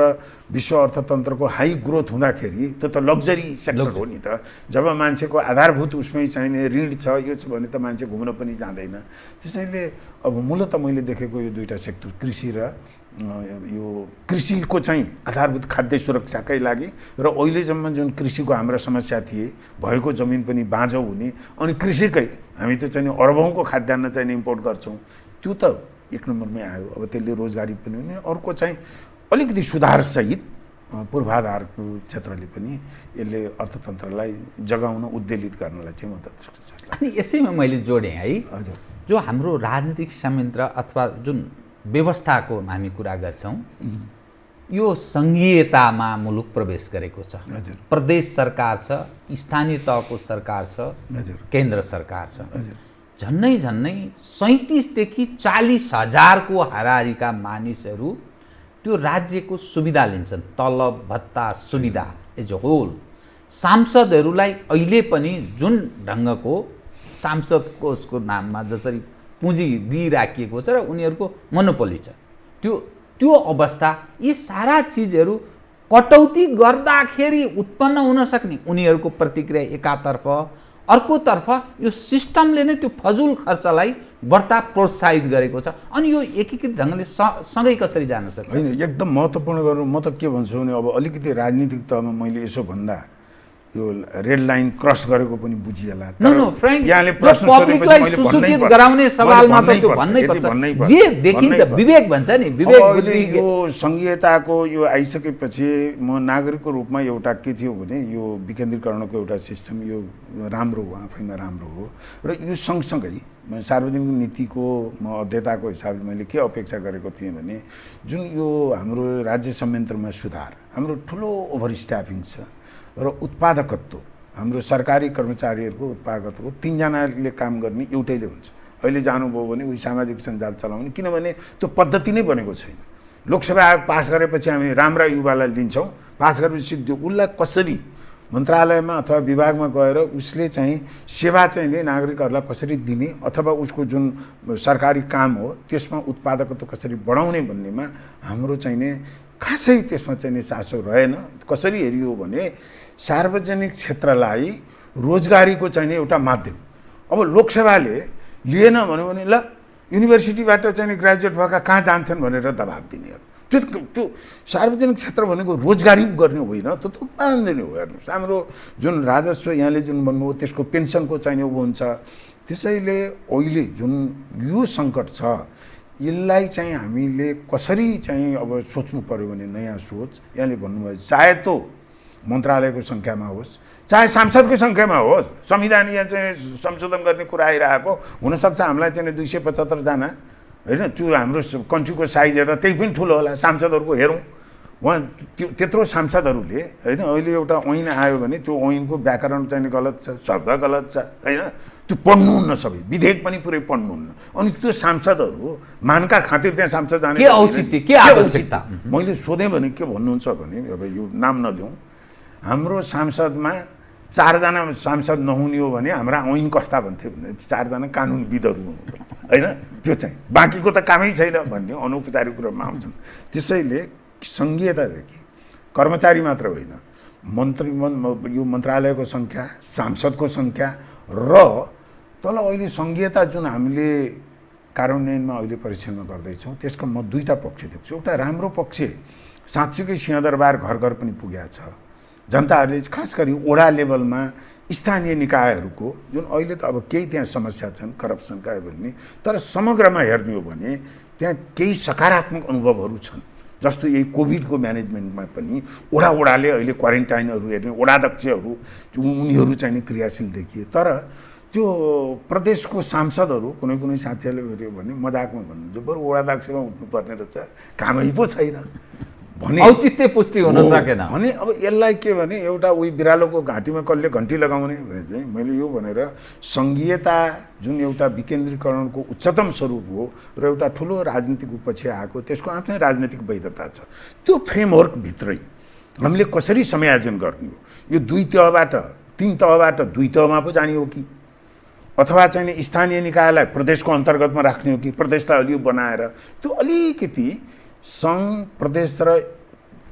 विश्व अर्थतन्त्रको हाई ग्रोथ हुँदाखेरि त्यो त लग्जरी सेक्टर हो नि त। जब मान्छेको आधारभूत उसमै चाहिने ऋण छ, यो छ भने त मान्छे घुम्न पनि जाँदैन। त्यसैले अब मूलतः मैले देखेको यो 2टा सेक्टर, कृषि र यो कृषिको चाहिँ आधारभूत खाद्य सुरक्षाकै लागि र अहिलेसम्म जुन कृषिको हाम्रा समस्या थिए, भएको जमिन पनि बाँझो हुने, अनि कृषिकै हामी त चाहिँ अरबौँको खाद्यान्न चाहिँ इम्पोर्ट गर्छौँ, त्यो त 1 नम्बरमै आयो। अब त्यसले रोजगारी पनि हुने, अर्को चाहिँ अलिकति सुधारसहित पूर्वाधारको क्षेत्रले पनि यसले अर्थतन्त्रलाई जगाउन, उद्वेलित गर्नलाई चाहिँ मद्दत गर्छ। अनि यसैमा मैले जोडेँ है, हजुर, जो हाम्रो राजनीतिक संयन्त्र अथवा जुन व्यवस्थाको हामी कुरा गर्छौँ, यो सङ्घीयतामा मुलुक प्रवेश गरेको छ। हजुर, प्रदेश सरकार छ, स्थानीय तहको सरकार छ, हजुर, केन्द्र सरकार छ। हजुर, झन्नै 37 देखि 40 हजारको हाराहारीका मानिसहरू त्यो राज्यको सुविधा लिन्छन्, तलब भत्ता सुविधा एज अ होल। सांसदहरूलाई अहिले पनि जुन ढङ्गको सांसद कोषको नाममा जसरी पुँजी दिइराखिएको छ र उनीहरूको मोनोपोली छ, त्यो अवस्था, यी सारा चिजहरू कटौती गर्दाखेरि उत्पन्न हुन सक्ने उनीहरूको प्रतिक्रिया एकातर्फ, अर्कोतर्फ यो सिस्टमले नै त्यो फजुल खर्चलाई बढ्ता प्रोत्साहित गरेको छ। अनि यो एकीकृत ढङ्गले सँगै कसरी जान सक्छ? होइन, एकदम महत्त्वपूर्ण गर्नु। म त के भन्छु भने अब अलिकति राजनीतिक तहमा मैले यसो भन्दा यो रेड लाइन क्रस गरेको पनि बुझिएला। नो फ्र्याङ्क, यहाँले प्रश्न पब्लिकलाई सुसूचित गराउने सवालमा त त्यो भन्नै पर्छ। जे देखिन्छ विवेक भन्छ नि, विवेक बुद्धि। यो संघीयताको यो आइसकेपछि म नागरिकको रूपमा एउटा के थियो भने यो विकेन्द्रीकरणको एउटा सिस्टम यो राम्रो हो, आफैमा राम्रो हो। र यो सँगसँगै सार्वजनिक नीतिको म अध्येताको हिसाबले मैले के अपेक्षा गरेको थिएँ भने जुन यो हाम्रो राज्य संयन्त्रमा सुधार, हाम्रो ठुलो ओभर स्टाफिङ छ र उत्पादकत्व, हाम्रो सरकारी कर्मचारीहरूको उत्पादकत्व 3 जनाले काम गर्ने एउटैले हुन्छ। अहिले जानुभयो भने उही सामाजिक सञ्जाल चलाउने, किनभने त्यो पद्धति नै बनेको छैन। लोकसभा आयोग पास गरेपछि हामी राम्रा युवालाई लिन्छौँ, पास गरेपछि उसलाई कसरी मन्त्रालयमा अथवा विभागमा गएर उसले चाहिँ सेवा चाहिँ नागरिकहरूलाई कसरी दिने अथवा उसको जुन सरकारी काम हो त्यसमा उत्पादकत्व कसरी बढाउने भन्नेमा हाम्रो चाहिँ खासै त्यसमा चाहिँ चासो रहेन। कसरी हेरियो भने सार्वजनिक क्षेत्रलाई रोजगारीको चाहिँ एउटा माध्यम। अब लोकसभाले लिएन भन्यो भने ल युनिभर्सिटीबाट चाहिँ ग्रेजुएट भएका कहाँ जान्छन् भनेर दबाब दिनेहरू। त्यो सार्वजनिक क्षेत्र भनेको रोजगारी गर्ने होइन, त्यो त उत्पादन दिने हो। हेर्नुहोस् हाम्रो जुन राजस्व यहाँले जुन भन्नुभयो त्यसको पेन्सनको चाहिँ ऊ हुन्छ। त्यसैले अहिले जुन यो सङ्कट छ यसलाई चाहिँ हामीले कसरी चाहिँ अब सोच्नु पऱ्यो भने नयाँ सोच यहाँले भन्नुभयो, चाहे त्यो मन्त्रालयको सङ्ख्यामा होस् चाहे सांसदको सङ्ख्यामा होस्। संविधान यहाँ चाहिँ संशोधन गर्ने कुरा आइरहेको हुनसक्छ हामीलाई चाहिँ 275 जना होइन, त्यो हाम्रो कन्ट्रीको साइज हेर्दा त्यही पनि ठुलो होला। सांसदहरूको हेरौँ, उहाँ त्यत्रो सांसदहरूले होइन अहिले एउटा ऐन आयो भने त्यो ऐनको व्याकरण चाहिँ गलत छ, शब्द गलत छ होइन, त्यो पढ्नुहुन्न, सबै विधेयक पनि पुरै पढ्नुहुन्न। अनि त्यो सांसदहरू मानका खातिर त्यहाँ सांसद जाने के औचित्य, के आवश्यकता? मैले सोधेँ भने के भन्नुहुन्छ भने अब यो नाम नलिउँ, हाम्रो सांसदमा 4 जना सांसद नहुने हो भने हाम्रा ऐन कस्ता भन्थे भने 4 जना कानुनविदहरू हुनुहुन्छ होइन, त्यो चाहिँ बाँकीको त कामै छैन भन्ने अनौपचारिक कुरामा आउँछन्। त्यसैले सङ्घीयतादेखि कर्मचारी मात्र होइन, यो मन्त्रालयको सङ्ख्या, सांसदको सङ्ख्या र तल अहिले सङ्घीयता जुन हामीले कार्यान्वयनमा अहिले परीक्षणमा गर्दैछौँ त्यसको म 2टा पक्ष देख्छु। एउटा राम्रो पक्ष साँच्चीकै सिंहदरबार घर घर पनि पुगेको छ। जनताहरूले खास गरी वडा लेभलमा स्थानीय निकायहरूको जुन अहिले त अब केही त्यहाँ समस्या छन् करप्सनका भन्ने, तर समग्रमा हेर्ने हो भने त्यहाँ केही सकारात्मक अनुभवहरू छन्। जस्तो यही कोभिडको म्यानेजमेन्टमा पनि वडाले अहिले क्वारेन्टाइनहरू हेर्ने वडाध्यक्षहरू उनीहरू चाहिँ क्रियाशील देखिए। तर त्यो प्रदेशको सांसदहरू कुनै साथीहरूले हेऱ्यो भने मजाकमा भन्नुहुन्छ बरु वडाध्यक्षमा उठ्नुपर्ने रहेछ, कामै पो छैन भने औचित्य पुष्टि हुन सकेन भने। अब यसलाई के भने एउटा उही बिरालोको घाँटीमा कसले घन्टी लगाउने भने चाहिँ मैले यो भनेर सङ्घीयता जुन एउटा विकेन्द्रीकरणको उच्चतम स्वरूप हो र एउटा ठुलो राजनीतिक उपपछि आएको त्यसको आफ्नै राजनीतिक वैधता छ। त्यो फ्रेमवर्कभित्रै हामीले कसरी समायोजन गर्ने हो, यो 2 तहबाट 3 तहबाट 2 तहमा पो जाने हो कि अथवा चाहिँ स्थानीय निकायलाई प्रदेशको अन्तर्गतमा राख्ने हो कि प्रदेशलाई अलि बनाएर त्यो अलिकति सङ्घ प्रदेश र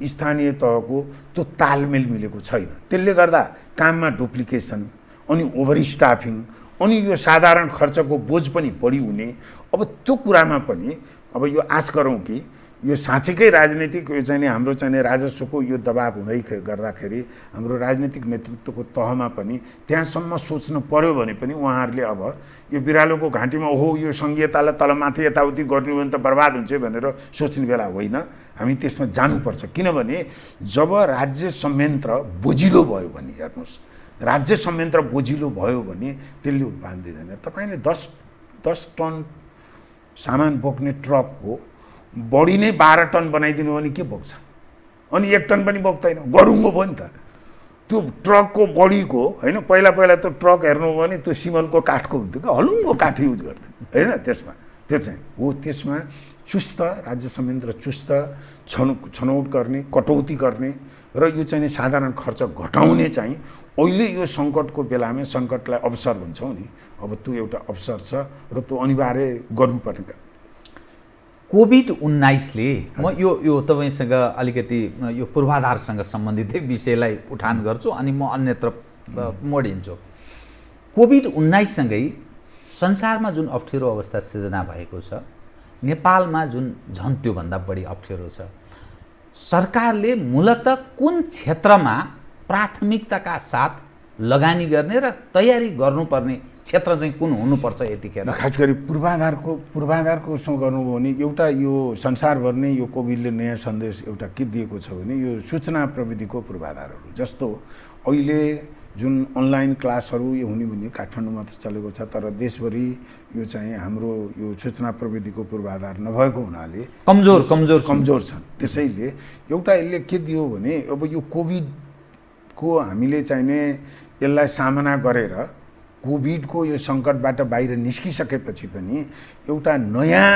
स्थानीय तहको त्यो तालमेल मिलेको छैन। त्यसले गर्दा काममा डुप्लिकेसन अनि ओभर स्टाफिङ अनि यो साधारण खर्चको बोझ पनि बढी हुने। अब त्यो कुरामा पनि अब यो आश गरौँ कि यो साँच्चीकै राजनीतिक यो चाहिँ हाम्रो चाहिँ राजस्वको यो दबाब हुँदै गर्दाखेरि हाम्रो राजनीतिक नेतृत्वको तहमा पनि त्यहाँसम्म सोच्नु पर्यो भने पनि उहाँहरूले अब यो बिरालोको घाँटीमा ओहो यो सङ्घीयतालाई तलमाथि यताउति गर्नु भने त बर्बाद हुन्छ भनेर सोच्ने बेला होइन। हामी त्यसमा जानुपर्छ, किनभने जब राज्य संयन्त्र बोजिलो भयो भने हेर्नुहोस्, राज्य संयन्त्र बोजिलो भयो भने त्यसले उत्पादन दिँदैन। तपाईँले 10 टन सामान बोक्ने ट्रक हो बढी नै 12 टन बनाइदिनु भने के बोक्छ, अनि 1 टन पनि बोक्दैन, गरुङ्गो भयो नि त। त्यो ट्रकको बढीको होइन, पहिला त्यो ट्रक हेर्नु हो भने त्यो सिमलको काठको हुन्थ्यो कि हलुङ्गो काठ युज गर्थ्यो होइन। त्यसमा त्यो चाहिँ हो, त्यसमा चुस्त राज्य संयन्त्र चुस्त छनौट गर्ने, कटौती गर्ने र यो चाहिँ साधारण खर्च घटाउने चाहिँ अहिले यो सङ्कटको बेलामा सङ्कटलाई अवसर भन्छौँ नि, अब त्यो एउटा अवसर छ र त्यो अनिवार्य गर्नुपर्ने। कोभिड-19ले म यो तपाईँसँग अलिकति यो पूर्वाधारसँग सम्बन्धित विषयलाई उठान गर्छु अनि म अन्यत्र मोडिन्छु। कोभिड-19सँगै संसारमा जुन अप्ठ्यारो अवस्था सिर्जना भएको छ, नेपालमा जुन झन् त्योभन्दा बढी अप्ठ्यारो छ। सरकारले मूलत कुन क्षेत्रमा प्राथमिकताका साथ लगानी गर्ने र तयारी गर्नुपर्ने क्षेत्र चाहिँ कुन हुनुपर्छ यतिखेर? खास गरी पूर्वाधारको उसमा गर्नुभयो भने एउटा यो संसारभर नै यो कोभिडले नयाँ सन्देश एउटा के दिएको छ भने यो सूचना प्रविधिको पूर्वाधारहरू जस्तो अहिले जुन अनलाइन क्लासहरू यो हुने भने काठमाडौँमा त चलेको छ, तर देशभरि यो चाहिँ हाम्रो यो सूचना प्रविधिको पूर्वाधार नभएको हुनाले कमजोर छन्। त्यसैले एउटा यसले के दियो भने अब यो कोभिडको हामीले चाहिने यसलाई सामना गरेर कोभिडको यो सङ्कटबाट बाहिर निस्किसकेपछि पनि एउटा नयाँ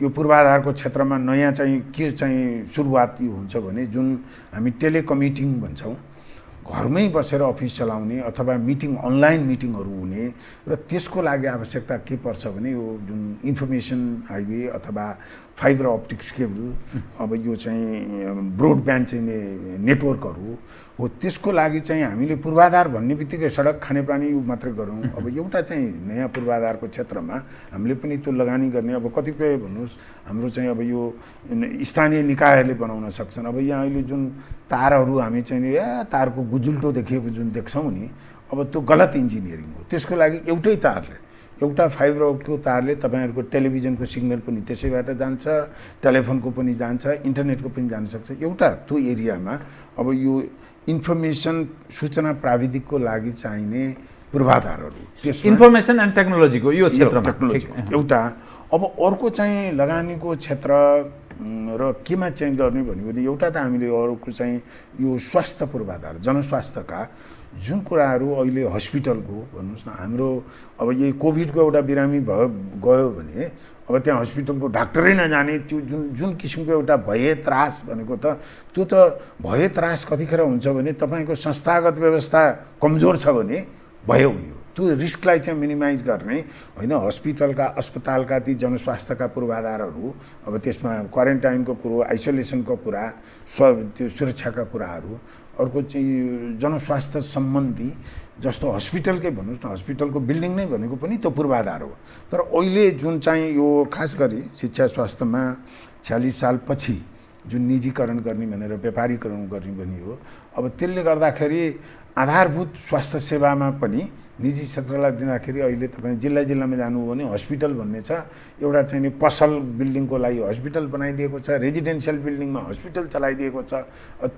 यो पूर्वाधारको क्षेत्रमा नयाँ चाहिँ के चाहिँ सुरुवात यो हुन्छ भने जुन हामी टेलिकम्युटिङ भन्छौँ, घरमै बसेर अफिस चलाउने अथवा अनलाइन मिटिङहरू हुने र त्यसको लागि आवश्यकता के पर्छ भने यो जुन इन्फर्मेसन हाइवे अथवा फाइबर अप्टिक्स केबल अब यो चाहिँ ब्रोडब्यान्ड चाहिँ नेटवर्कहरू हो, त्यसको लागि चाहिँ हामीले पूर्वाधार भन्ने बित्तिकै सडक खानेपानी यो मात्रै गरौँ। अब एउटा चाहिँ नयाँ पूर्वाधारको क्षेत्रमा हामीले पनि त्यो लगानी गर्ने अब कतिपय भन्नुहोस् हाम्रो चाहिँ अब यो स्थानीय निकायहरूले बनाउन सक्छन्। अब यहाँ अहिले जुन तारहरू हामी चाहिँ तारको गुजुल्टो देखिएको जुन देख्छौँ नि, अब त्यो गलत इन्जिनियरिङ हो। त्यसको लागि एउटा फाइबर अप्टिकको तारले तपाईँहरूको टेलिभिजनको सिग्नल पनि त्यसैबाट जान्छ, टेलिफोनको पनि जान्छ, इन्टरनेटको पनि जान सक्छ। एउटा त्यो एरियामा अब यो इन्फर्मेसन सूचना प्राविधिकको लागि चाहिने पूर्वाधारहरू, इन्फर्मेसन एन्ड टेक्नोलोजीको यो क्षेत्रमा एउटा। अब अर्को चाहिँ लगानीको क्षेत्र र केमा चेन्ज गर्ने भन्यो भने एउटा त हामीले अर्को चाहिँ यो स्वास्थ्य पूर्वाधार, जनस्वास्थ्यका जुन कुराहरू अहिले हस्पिटलको भन्नुहोस् न, हाम्रो अब यही कोभिडको एउटा बिरामी गयो भने अब त्यहाँ हस्पिटलको डाक्टरै नजाने त्यो जुन किसिमको एउटा भय त्रास भनेको त त्यो त भय त्रास कतिखेर हुन्छ भने तपाईँको संस्थागत व्यवस्था कमजोर छ भने भय हुने हो। त्यो रिस्कलाई चाहिँ मिनिमाइज गर्ने होइन, अस्पतालका ती जनस्वास्थ्यका पूर्वाधारहरू, अब त्यसमा क्वारेन्टाइनको कुरो, आइसोलेसनको कुरा, त्यो सुरक्षाका कुराहरू। अर्को चाहिँ जनस्वास्थ्य सम्बन्धी जस्तो हस्पिटलकै भन्नुहोस् न, हस्पिटलको बिल्डिङ नै भनेको पनि त्यो पूर्वाधार हो। तर अहिले जुन चाहिँ यो खास गरी शिक्षा स्वास्थ्यमा 46 सालपछि जुन निजीकरण गर्ने भनेर व्यापारीकरण गर्ने भनियो, अब त्यसले गर्दाखेरि आधारभूत स्वास्थ्य सेवामा पनि निजी क्षेत्रलाई दिँदाखेरि अहिले तपाईँ जिल्लामा जानुभयो भने हस्पिटल भन्ने छ, एउटा चाहिँ नि पसल बिल्डिङको लागि हस्पिटल बनाइदिएको छ, रेजिडेन्सियल बिल्डिङमा हस्पिटल चलाइदिएको छ।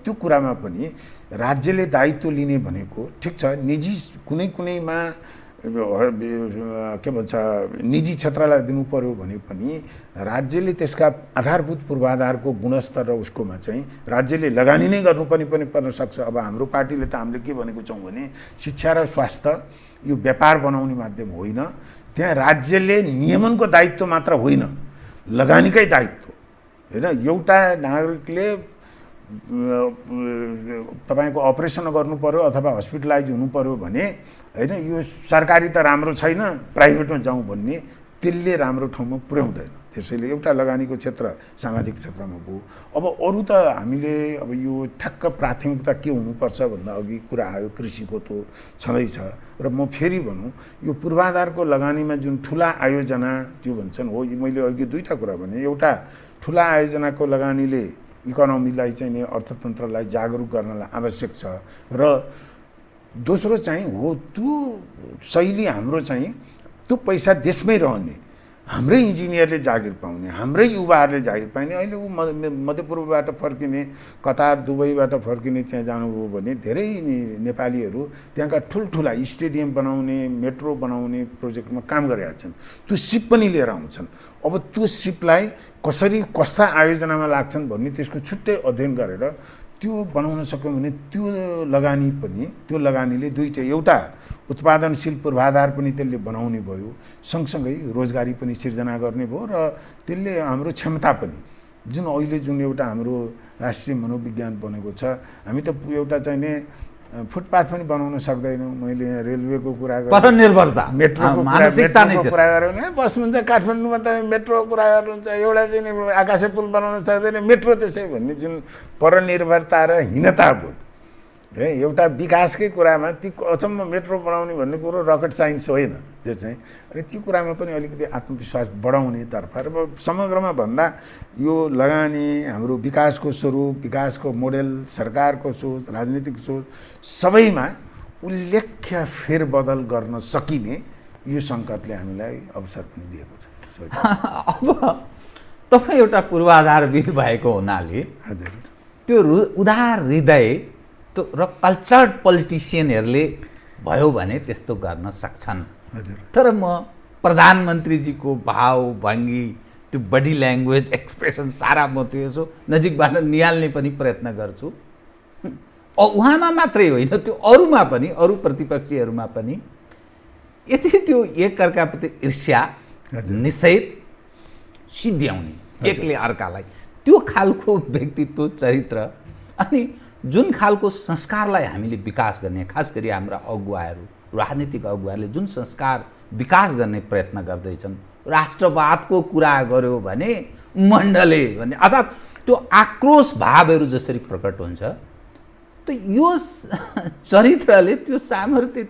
त्यो कुरामा पनि राज्यले दायित्व लिने भनेको ठिक छ, निजी कुनैमा के भन्छ निजी क्षेत्रलाई दिनु पर्यो भने पनि राज्यले त्यसका आधारभूत पूर्वाधारको गुणस्तर र उसकोमा चाहिँ राज्यले लगानी नै गर्नु पनि पर्न सक्छ। अब हाम्रो पार्टीले त हामीले के भनेको छौँ भने शिक्षा र स्वास्थ्य यो व्यापार बनाउने माध्यम होइन, त्यहाँ राज्यले नियमनको दायित्व मात्र होइन, लगानीकै दायित्व होइन। एउटा नागरिकले तपाईँको अपरेसन गर्नु पर्यो अथवा हस्पिटलाइज हुनु पर्यो भने होइन, यो सरकारी त राम्रो छैन, प्राइभेटमा जाउँ भन्ने त्यसले राम्रो ठाउँमा पुर्याउँदैन। त्यसैले एउटा लगानीको क्षेत्र सामाजिक क्षेत्रमा भयो। अब अरू त हामीले अब यो ठ्याक्क प्राथमिकता के हुनुपर्छ भन्दा अघि कुरा आयो, कृषिको त छँदैछ। र म फेरि भनौँ यो पूर्वाधारको लगानीमा जुन ठुला आयोजना त्यो भन्छन् हो, मैले अघि दुईवटा कुरा भने, एउटा ठुला आयोजनाको लगानीले इकोनोमीलाई चाहिँ नि अर्थतन्त्रलाई जागरुक गर्नलाई आवश्यक छ, र दोस्रो चाहिँ हो त्यो शैली हाम्रो चाहिँ त्यो पैसा देशमै रहने, हाम्रै इन्जिनियरले जागिर पाउने, हाम्रै युवाहरूले जागिर पाउने। अहिले ऊ मध्यपूर्वबाट फर्किने, कतार दुबईबाट फर्किने त्यहाँ जानुभयो भने धेरै नेपालीहरू त्यहाँका ठुल्ठुला स्टेडियम बनाउने, मेट्रो बनाउने प्रोजेक्टमा काम गरिरहेका छन्, त्यो सिप पनि लिएर आउँछन्। अब त्यो सिपलाई कसरी कस्ता आयोजनामा लाग्छन् भन्ने त्यसको छुट्टै अध्ययन गरेर त्यो बनाउन सक्यौँ भने त्यो लगानीले दुईटै, एउटा उत्पादनशील पूर्वाधार पनि त्यसले बनाउने भयो, सँगसँगै रोजगारी पनि सिर्जना गर्ने भयो, र त्यसले हाम्रो क्षमता पनि जुन अहिले जुन एउटा हाम्रो राष्ट्रिय मनोविज्ञान बनेको छ, हामी त एउटा चाहिँ नि फुटपाथ पनि बनाउन सक्दैनौँ। मैले यहाँ रेलवेको कुरा गरेँ, निर्भरता, मेट्रोको कुरा गऱ्यो भने बस्नुहुन्छ काठमाडौँमा त मेट्रोको कुरा गर्नुहुन्छ, एउटा चाहिँ आकाशे पुल बनाउन सक्दैन, मेट्रो त्यसै भन्ने जुन परनिर्भरता र हीनताबोध है एउटा विकासकै कुरामा ती अचम्म मेट्रो बनाउने भन्ने कुरो रकेट साइन्स होइन त्यो चाहिँ। अनि ती कुरामा पनि अलिकति आत्मविश्वास बढाउने तर्फ र समग्रमा भन्दा यो लगानी हाम्रो विकासको स्वरूप, विकासको मोडेल, सरकारको सोच, राजनीतिक सोच सबैमा उल्लेख्य फेरबदल गर्न सकिने यो सङ्कटले हामीलाई अवसर पनि दिएको छ। अब तपाईँ एउटा पूर्वाधारविद भएको हुनाले हजुर त्यो उदार हृदय र कल्चर्ड पोलिटिसियनहरूले भयो भने त्यस्तो गर्न सक्छन्। हजुर तर म प्रधानमन्त्रीजीको भाव भङ्गी, त्यो बडी ल्याङ्ग्वेज, एक्सप्रेसन सारा म त्यो यसो नजिकबाट निहाल्ने पनि प्रयत्न गर्छु। उहाँमा मात्रै होइन, त्यो अरूमा पनि, अरू प्रतिपक्षीहरूमा पनि यति त्यो एकअर्काप्रति ईर्ष्या, निषेध, सिद्ध्याउने एकले अर्कालाई, त्यो खालको व्यक्तित्व, चरित्र अनि जुन खालको संस्कारलाई हामीले विकास गर्ने, खास गरी हाम्रा अगुवाहरू, राजनीतिक अगुवाहरूले जुन संस्कार विकास गर्ने प्रयत्न गर्दैछन्, राष्ट्रवादको कुरा गर्यो भने मण्डले भन्ने अर्थात् त्यो आक्रोश भावहरू जसरी प्रकट हुन्छ, त यो चरित्रले त्यो सामर्थ्य,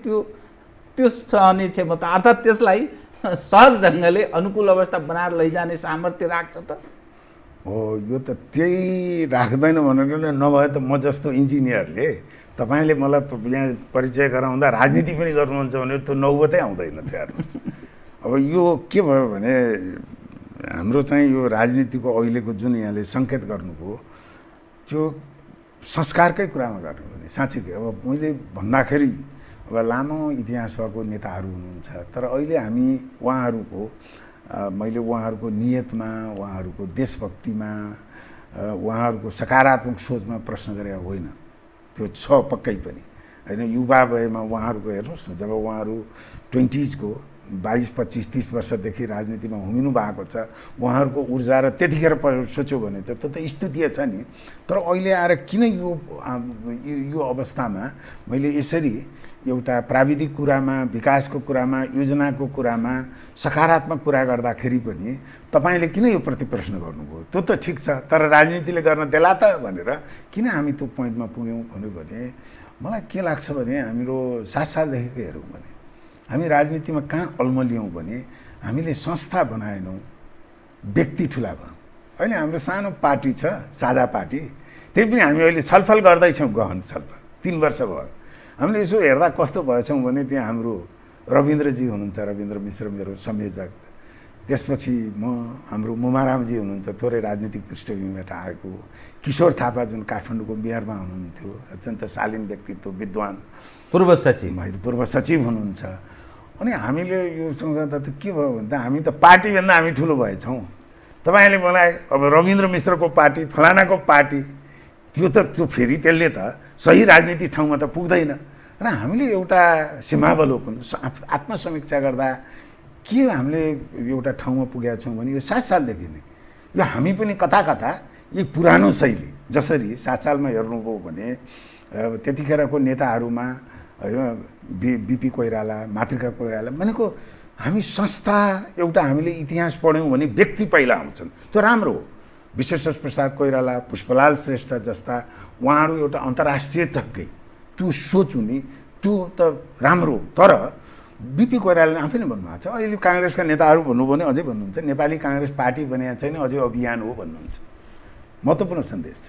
त्यो सहने क्षमता अर्थात् त्यसलाई सहज ढङ्गले अनुकूल अवस्था बनाएर लैजाने सामर्थ्य राख्छ त। हो, यो त त्यही राख्दैन भनेर नभए त म जस्तो इन्जिनियरले तपाईँले मलाई यहाँ परिचय गराउँदा राजनीति पनि गर्नुहुन्छ भने त्यो नौबतै आउँदैन थियो। हेर्नुहोस् अब यो के भयो भने हाम्रो चाहिँ यो राजनीतिको अहिलेको जुन यहाँले सङ्केत गर्नुभयो त्यो संस्कारकै कुरामा गर्नु भने साँच्चै अब मैले भन्दाखेरि अब लामो इतिहास भएको नेताहरू हुनुहुन्छ, तर अहिले हामी उहाँहरूको मैले उहाँहरूको नियतमा, उहाँहरूको देशभक्तिमा, उहाँहरूको सकारात्मक सोचमा प्रश्न गरेको होइन, त्यो छ पक्कै पनि होइन। युवा भएमा उहाँहरूको हेर्नुहोस् न, जब उहाँहरू 20s को 22, 25, 30 वर्षदेखि राजनीतिमा हुमिनु भएको छ, उहाँहरूको ऊर्जा र त्यतिखेर सोच्यो भने त त्यो त स्तुतीय छ नि। तर अहिले आएर किन यो अवस्थामा मैले यसरी एउटा प्राविधिक कुरामा, विकासको कुरामा, योजनाको कुरामा सकारात्मक कुरा गर्दाखेरि पनि तपाईँले किन यो प्रति प्रश्न गर्नुभयो? त्यो त ठिक छ, तर राजनीतिले गर्न देला त भनेर किन हामी त्यो पोइन्टमा पुग्यौँ भन्यो भने मलाई के लाग्छ भने हाम्रो 7 सालदेखिको हेरौँ भने हामी राजनीतिमा कहाँ अल्मलियौँ भने हामीले संस्था बनाएनौँ, व्यक्ति ठुला भयौँ। अहिले हाम्रो सानो पार्टी छ, साझा पार्टी, त्यही पनि हामी अहिले छलफल गर्दैछौँ, गहन छलफल 3 वर्ष भयो। हामीले यसो हेर्दा कस्तो भएछौँ भने त्यहाँ हाम्रो रविन्द्रजी हुनुहुन्छ, रविन्द्र मिश्र मेरो संयोजक, त्यसपछि हाम्रो मुमारामजी हुनुहुन्छ, थोरै राजनीतिक पृष्ठभूमिबाट आएको, किशोर थापा जुन काठमाडौँको मेयरमा हुनुहुन्थ्यो, अत्यन्त शालीन व्यक्तित्व, विद्वान, पूर्व सचिव हुनुहुन्छ। अनि हामीले यो सम्झँदा त के भयो भने त हामी त पार्टीभन्दा हामी ठुलो भएछौँ। तपाईँले मलाई अब रविन्द्र मिश्रको पार्टी, फलानाको पार्टी, त्यो फेरि त्यसले त सही राजनीतिक ठाउँमा त पुग्दैन। र हामीले एउटा सीमावलोकन, आत्मसमीक्षा गर्दा के हामीले एउटा ठाउँमा पुगेका छौँ भने यो 7 सालदेखि नै यो हामी पनि कता कता यी पुरानो शैली, जसरी 7 सालमा हेर्नुभयो भने त्यतिखेरको नेताहरूमा बिपी कोइराला, मातृका कोइराला भनेको हामी संस्था एउटा हामीले इतिहास पढ्यौँ भने व्यक्ति पहिला आउँछन्, त्यो राम्रो हो। विश्वेश्वर प्रसाद कोइराला, पुष्पलाल श्रेष्ठ जस्ता उहाँहरू एउटा अन्तर्राष्ट्रिय तहकै त्यो सोच हुने, त्यो त राम्रो हो। तर बिपी कोइरालाले आफै नै भन्नुभएको छ, अहिले काङ्ग्रेसका नेताहरू भन्नुभयो भने अझै भन्नुहुन्छ नेपाली काङ्ग्रेस पार्टी बनेको छैन, अझै अभियान हो भन्नुहुन्छ। महत्त्वपूर्ण सन्देश छ।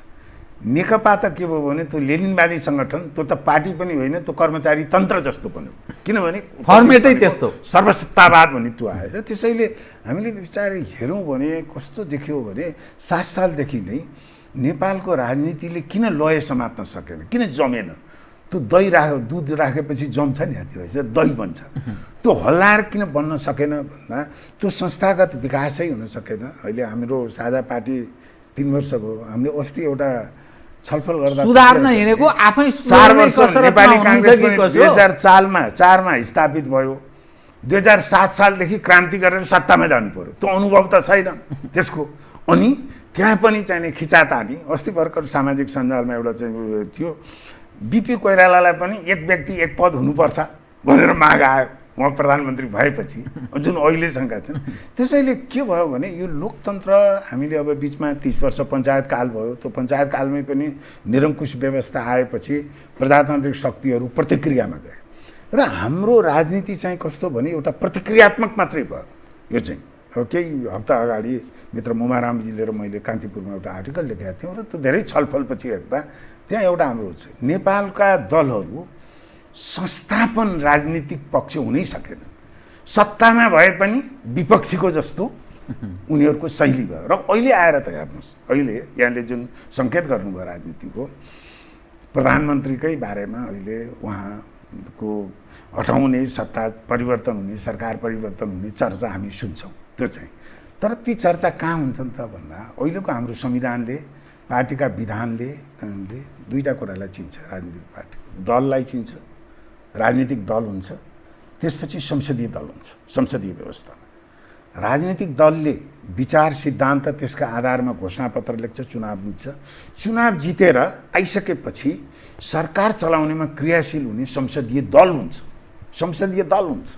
नेकपा त के भयो भने त्यो लेनिनवादी सङ्गठन, त्यो त पार्टी पनि होइन, त्यो कर्मचारी तन्त्र जस्तो बन्यो, किनभने फर्मेटै त्यस्तो, सर्वसत्तावाद भन्ने त्यो आयो। र त्यसैले हामीले बिचारै हेरौँ भने कस्तो देखियो भने 7 सालदेखि नै नेपालको राजनीतिले किन लय समात्न सकेन, किन जमेन? त्यो दुध राखेपछि जम्छ नि, त्यो दही बन्छ। त्यो हल्लाएर किन बन्न सकेन भन्दा त्यो संस्थागत विकासै हुन सकेन। अहिले हाम्रो साझा पार्टी 3 वर्ष भयो, हामीले अस्ति एउटा छलफल गर्दा सुधार्न हिँडेको आफै 4 वर्ष नेपाली काङ्ग्रेस 2004 मा स्थापित भयो। 2007 सालदेखि क्रान्ति गरेर सत्तामा जानु पर्यो, त्यो अनुभव त छैन त्यसको। अनि त्यहाँ पनि चाहिने खिचातानी, अस्ति भर्खर सामाजिक सञ्जालमा एउटा चाहिँ थियो, बिपी कोइरालालाई पनि एक व्यक्ति एक पद हुनुपर्छ भनेर माग आयो उहाँ प्रधानमन्त्री भएपछि जुन अहिलेसम्मका छन्। त्यसैले के भयो भने यो लोकतन्त्र हामीले अब बिचमा 30 वर्ष पञ्चायत काल भयो, त्यो पञ्चायत कालमै पनि निरङ्कुश व्यवस्था आएपछि प्रजातान्त्रिक शक्तिहरू प्रतिक्रियामा गए र हाम्रो राजनीति चाहिँ कस्तो भने एउटा प्रतिक्रियात्मक मात्रै भयो। यो चाहिँ अब केही हप्ता अगाडि मित्र मुमारामजीले र मैले कान्तिपुरमा एउटा आर्टिकल लेखेका थियौँ र त्यो धेरै छलफलपछि हेर्दा त्यहाँ एउटा हाम्रो छ, नेपालका दलहरू संस्थापन राजनीतिक पक्ष हुनै सकेन, सत्तामा भए पनि विपक्षीको जस्तो उनीहरूको शैली भयो। र अहिले आएर त हेर्नुहोस्, अहिले यहाँले जुन सङ्केत गर्नुभयो राजनीतिको, प्रधानमन्त्रीकै बारेमा अहिले उहाँको हटाउने, सत्ता परिवर्तन हुने, सरकार परिवर्तन हुने चर्चा हामी सुन्छौँ। त्यो चाहिँ तर ती चर्चा कहाँ हुन्छन् त भन्दा अहिलेको हाम्रो संविधानले, पार्टीका विधानले कानुनले दुईवटा कुरालाई चिन्छ। राजनीतिक पार्टीको दललाई चिन्छ, राजनीतिक दल हुन्छ, त्यसपछि संसदीय दल हुन्छ। संसदीय व्यवस्थामा राजनीतिक दलले विचार सिद्धान्त त्यसका आधारमा घोषणापत्र लेख्छ, चुनाव जित्छ, चुनाव जितेर आइसकेपछि सरकार चलाउनेमा क्रियाशील हुने संसदीय दल हुन्छ। संसदीय दल हुन्छ।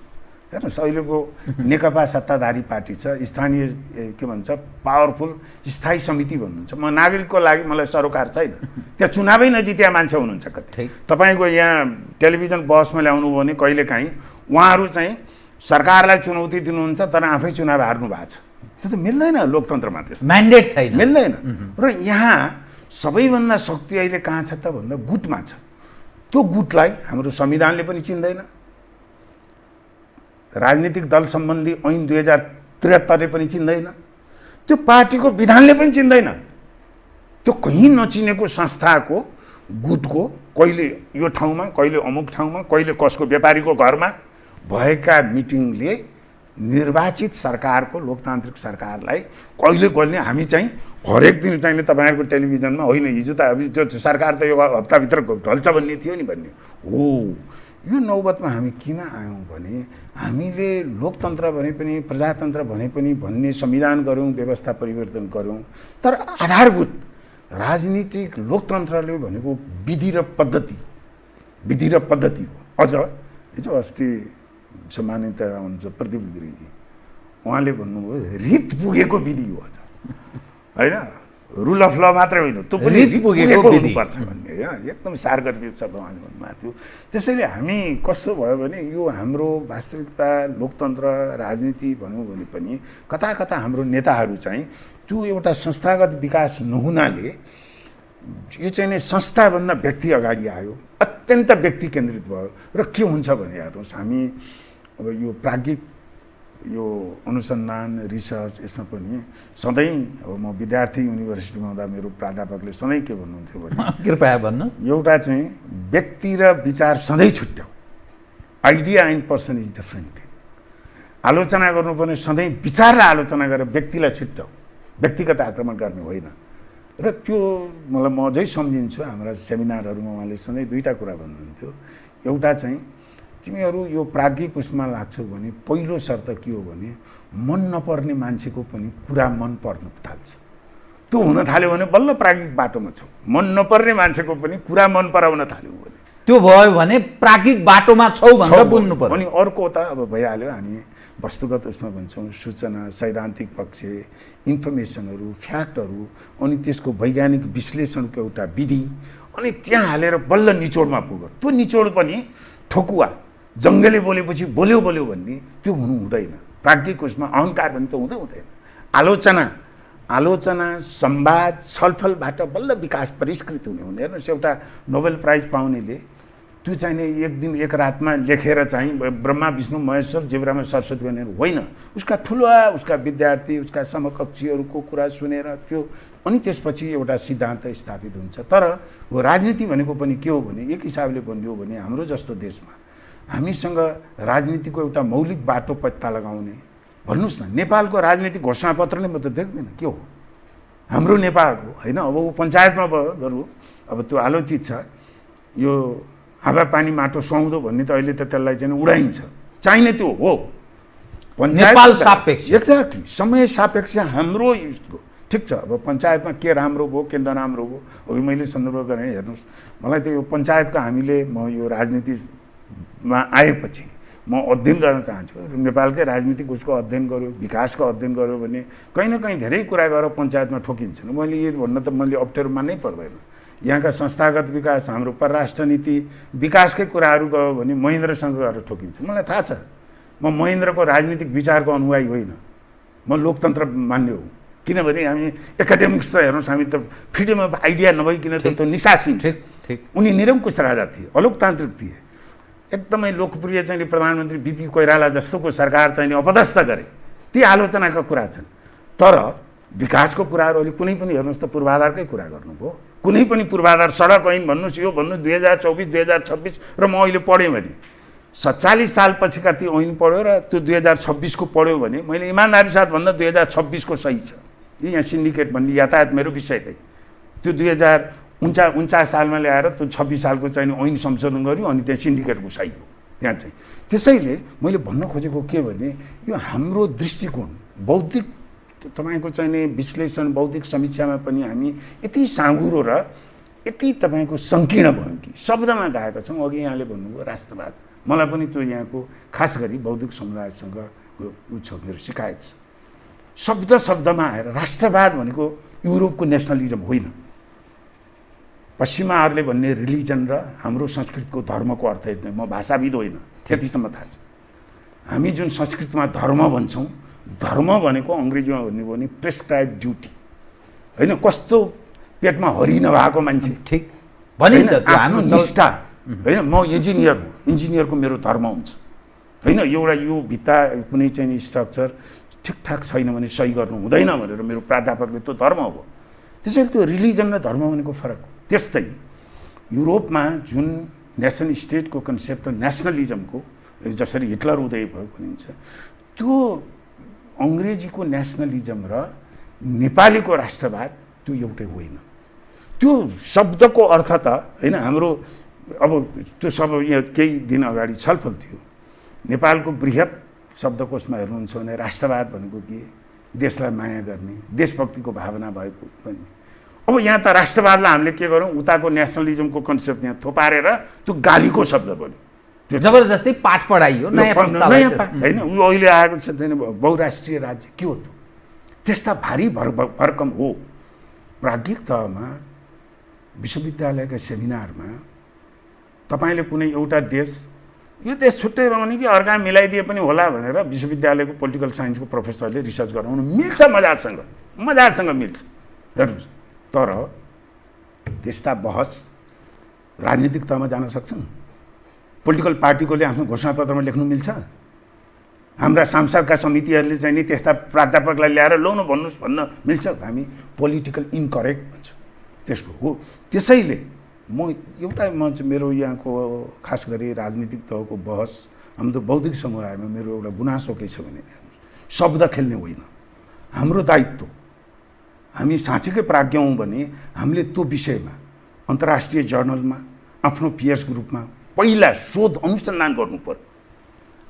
हेर्नुहोस्, अहिलेको नेकपा सत्ताधारी पार्टी छ, स्थानीय के भन्छ पावरफुल स्थायी समिति भन्नुहुन्छ। म नागरिकको लागि मलाई सरोकार छैन, त्यहाँ चुनावै नजित्या मान्छे हुनुहुन्छ कति। तपाईँको यहाँ टेलिभिजन बहसमा ल्याउनु भयो भने कहिलेकाहीँ उहाँहरू चाहिँ सरकारलाई चुनौती दिनुहुन्छ तर आफै चुनाव हार्नु भएको छ। त्यो त मिल्दैन लोकतन्त्रमा, त्यस्तो म्यान्डेट छैन, मिल्दैन। र यहाँ सबैभन्दा शक्ति अहिले कहाँ छ त भन्दा गुटमा छ। त्यो गुटलाई हाम्रो संविधानले पनि चिन्दैन, राजनीतिक दल सम्बन्धी ऐन 2073ले पनि चिन्दैन, त्यो पार्टीको विधानले पनि चिन्दैन। त्यो कहीँ नचिनेको संस्थाको गुटको कहिले यो ठाउँमा, कहिले अमुक ठाउँमा, कहिले कसको व्यापारीको घरमा भएका मिटिङले निर्वाचित सरकारको, लोकतान्त्रिक सरकारलाई कहिले कहिले हामी चाहिँ हरेक दिन चाहिँ तपाईँहरूको टेलिभिजनमा होइन हिजो त अब त्यो सरकार त यो हप्ताभित्र ढल्छ भन्ने थियो नि भन्ने हो। यो नौबतमा हामी किन आयौँ भने हामीले लोकतन्त्र भने पनि प्रजातन्त्र भने पनि भन्ने संविधान गऱ्यौँ, व्यवस्था परिवर्तन गऱ्यौँ, तर आधारभूत राजनीतिक लोकतन्त्रले भनेको विधि र पद्धति हो। अझ हिजो अस्ति सम्मानित हुन्छ प्रदीप गिरीजी, उहाँले भन्नुभयो रित पुगेको विधि हो अझ, होइन रुल अफ ल मात्रै होइन, त्यो पनि रित पुगेको हुनुपर्छ भन्ने एकदम सारगर्भित शब्द उहाँले भन्नुभएको थियो। त्यसैले हामी कस्तो भयो भने यो हाम्रो वास्तविकता लोकतन्त्र राजनीति भनौँ भने पनि कता कता हाम्रो नेताहरू चाहिँ त्यो एउटा संस्थागत विकास नहुनाले यो चाहिँ नै संस्थाभन्दा व्यक्ति अगाडि आयो, अत्यन्त व्यक्ति केन्द्रित भयो। र के हुन्छ भने हेर्नुहोस्, हामी अब यो प्राज्ञिक यो अनुसन्धान रिसर्च यसमा पनि सधैँ, अब म विद्यार्थी युनिभर्सिटीमा हुँदा मेरो प्राध्यापकले सधैँ के भन्नुहुन्थ्यो भने कृपया भन्नुहोस्, एउटा चाहिँ व्यक्ति र विचार सधैँ छुट्याऊ, idea and person is different thing. आलोचना गर्नुपर्ने सधैँ विचार र आलोचना गरेर व्यक्तिलाई छुट्याऊ, व्यक्तिगत आक्रमण गर्ने होइन। र त्यो मलाई म अझै सम्झिन्छु, हाम्रा सेमिनारहरूमा उहाँले सधैँ दुईवटा कुरा भन्नुहुन्थ्यो। एउटा चाहिँ तिमीहरू यो प्राज्ञिक उसमा लाग्छौ भने पहिलो शर्त के हो भने मन नपर्ने मान्छेको पनि कुरा मन पर्न थाल्छ। त्यो हुन थाल्यो भने बल्ल प्राज्ञिक बाटोमा छौ। मन नपर्ने मान्छेको पनि कुरा मन पराउन थाल्यो भने त्यो भयो भने प्राज्ञिक बाटोमा छौ भनेर बुझ्नु पर्यो। अनि अर्को त अब भइहाल्यो, हामी वस्तुगत उसमा भन्छौँ सूचना, सैद्धान्तिक पक्ष, इन्फर्मेसनहरू, फ्याक्टहरू, अनि त्यसको वैज्ञानिक विश्लेषणको एउटा विधि, अनि त्यहाँ हालेर बल्ल निचोडमा पुग्यो। त्यो निचोड पनि ठोकुवा जङ्गले बोलेपछि बोल्यो भन्ने त्यो हुनु हुँदैन। प्राज्ञिक उसमा अहङ्कार पनि त हुँदैन। आलोचना, संवाद, छलफलबाट बल्ल विकास परिष्कृत हुने। हेर्नुहोस्, एउटा नोबेल प्राइज पाउनेले त्यो चाहिँ नि एक दिन एक रातमा लेखेर चाहिँ ब्रह्मा विष्णु महेश्वर जिब्रामा सरस्वती भनेर होइन, उसका ठुला उसका विद्यार्थी, उसका समकक्षीहरूको कुरा सुनेर त्यो, अनि त्यसपछि एउटा सिद्धान्त स्थापित हुन्छ। तर हो राजनीति भनेको पनि के हो भने एक हिसाबले भनियो भने हाम्रो जस्तो देशमा हामीसँग राजनीतिको एउटा मौलिक बाटो पत्ता लगाउने, भन्नुहोस् न, नेपालको राजनीतिक घोषणापत्रले म त देख्दैन के हो हाम्रो नेपालको, होइन। अब ऊ पञ्चायतमा भयो बरु, अब त्यो आलोचित छ यो हावापानी माटो सुहाउँदो भन्ने त अहिले त त्यसलाई चाहिँ उडाइन्छ, चाहिने त्यो हो पञ्चायत सापेक्ष, एक्ज्याक्टली समय सापेक्ष हाम्रो युजको। ठिक छ, अब पञ्चायतमा के राम्रो भयो के नराम्रो भयो, अघि मैले सन्दर्भ गरेँ। हेर्नुहोस्, मलाई त यो पञ्चायतको हामीले म यो राजनीतिमा आएपछि म अध्ययन गर्न चाहन्छु। नेपालकै राजनीतिक उसको अध्ययन गर्यो, विकासको अध्ययन गर्यो भने कहीँ न कहीँ धेरै कुरा गरेर पञ्चायतमा ठोकिन्छन्। मैले यो भन्न त मैले अप्ठ्यारो मान्नै पर्दैन। यहाँका संस्थागत विकास, हाम्रो परराष्ट्र नीति, विकासकै कुराहरू गयो भने महेन्द्रसँग गएर ठोकिन्छ। मलाई थाहा छ, म महेन्द्रको राजनीतिक विचारको अनुयायी होइन, म लोकतन्त्र मान्ने हो। किनभने हामी एकाडेमिक्स त हेर्नुहोस्, हामी त फ्रिडम अफ आइडिया नभइकन त निशासी। उनी निरङ्कुश राजा थिए, अलोकतान्त्रिक थिए, एकदमै लोकप्रिय चाहिँ प्रधानमन्त्री बिपी कोइराला जस्तोको सरकार चाहिँ अपदस्थ गरे। ती आलोचनाका कुरा छन्। तर विकासको कुराहरू अहिले कुनै पनि हेर्नुहोस् त पूर्वाधारकै कुरा गर्नुभयो। कुनै पनि पूर्वाधार, सडक ऐन भन्नुहोस्, यो भन्नुहोस् 2024 2026 र म अहिले पढेँ भने 47 साल पछिका ती ऐन पढ्यो र त्यो 2026 को पढ्यो भने मैले इमान्दारी साथ भन्दा 2026 को सही छ। यहाँ सिन्डिकेट भन्ने यातायात मेरो विषय त्यही, त्यो 2049 सालमा ल्याएर त्यो 26 सालको चाहिँ ऐन संशोधन गर्यो, अनि त्यहाँ सिन्डिकेट घुसाइयो त्यहाँ चाहिँ। त्यसैले मैले भन्न खोजेको के भने यो हाम्रो दृष्टिकोण बौद्धिक तपाईँको चाहिँ विश्लेषण, बौद्धिक समीक्षामा पनि हामी यति साँघुरो र यति तपाईँको सङ्कीर्ण भयौँ कि शब्दमा गएका छौँ। अघि यहाँले भन्नुभयो राष्ट्रवाद, मलाई पनि त्यो यहाँको खास गरी बौद्धिक समुदायसँग उ छ, मेरो शिकायत छ। शब्दमा आएर राष्ट्रवाद भनेको युरोपको नेसनलिजम होइन। पश्चिमाहरूले भन्ने रिलिजन र हाम्रो संस्कृतिको धर्मको अर्थ यति। म भाषाविद होइन, त्यतिसम्म थाहा छ। हामी जुन संस्कृतमा धर्म भन्छौँ, धर्म भनेको अङ्ग्रेजीमा भन्नुभयो भने प्रेस्क्राइब ड्युटी होइन। कस्तो पेटमा हरि नभएको मान्छे ठिक भनिन्छ आफ्नो निष्ठा होइन। म इन्जिनियर हो, इन्जिनियरको मेरो धर्म हुन्छ होइन। एउटा यो भित्ता कुनै चाहिँ स्ट्रक्चर ठिकठाक छैन भने सही गर्नु हुँदैन भनेर मेरो प्राध्यापकले त्यो धर्म हो। त्यसैले त्यो रिलिजन र धर्म भनेको फरक हो। त्यस्तै युरोपमा जुन नेसन स्टेटको कन्सेप्ट र नेसनलिजमको जसरी हिटलर उदय भयो भनिन्छ, त्यो अङ्ग्रेजीको नेसनलिजम र नेपालीको राष्ट्रवाद त्यो एउटै होइन। त्यो शब्दको अर्थ त होइन हाम्रो, अब त्यो सब यहाँ केही दिन अगाडि छलफल थियो। नेपालको बृहत शब्दकोशमा हेर्नुहुन्छ भने राष्ट्रवाद भनेको के, देशलाई माया गर्ने, देशभक्तिको भावना भएको पनि। अब यहाँ त राष्ट्रवादलाई हामीले के गरौँ, उताको नेसनलिजमको कन्सेप्ट यहाँ थोपारेर त्यो गालीको शब्द बन्यो। त्यो जबरजस्ती पाठ पढाइयो, नयाँ होइन। ऊ अहिले आएको छ बहुराष्ट्रिय राज्य के हो, त्यस्ता भारी भरकम हो। प्राज्ञिक तहमा विश्वविद्यालयका सेमिनारमा तपाईँले कुनै एउटा देश, यो देश छुट्टै रहने कि अर्का मिलाइदिए पनि होला भनेर विश्वविद्यालयको पोलिटिकल साइन्सको प्रोफेसरले रिसर्च गराउनु मिल्छ, मजासँग मिल्छ हेर्नुहोस्। तर त्यस्ता बहस राजनीतिक तहमा जान सक्छन्? पोलिटिकल पार्टीकोले आफ्नो घोषणापत्रमा लेख्नु मिल्छ? हाम्रा सांसदका समितिहरूले चाहिँ नि त्यस्ता प्राध्यापकलाई ल्याएर लौ न भन्नुहोस् भन्न मिल्छ? हामी पोलिटिकल इन्करेक्ट भन्छौँ त्यसको हो। त्यसैले मेरो यहाँको खास गरी राजनीतिक तहको बहस, हाम्रो बौद्धिक समुदायमा मेरो एउटा गुनासो के छ भने शब्द खेल्ने होइन। हाम्रो दायित्व, हामी साँच्चीकै प्राज्ञ हौँ भने हामीले त्यो विषयमा अन्तर्राष्ट्रिय जर्नलमा आफ्नो पिएस ग्रुपमा पहिला शोध अनुसन्धान गर्नु पर्यो।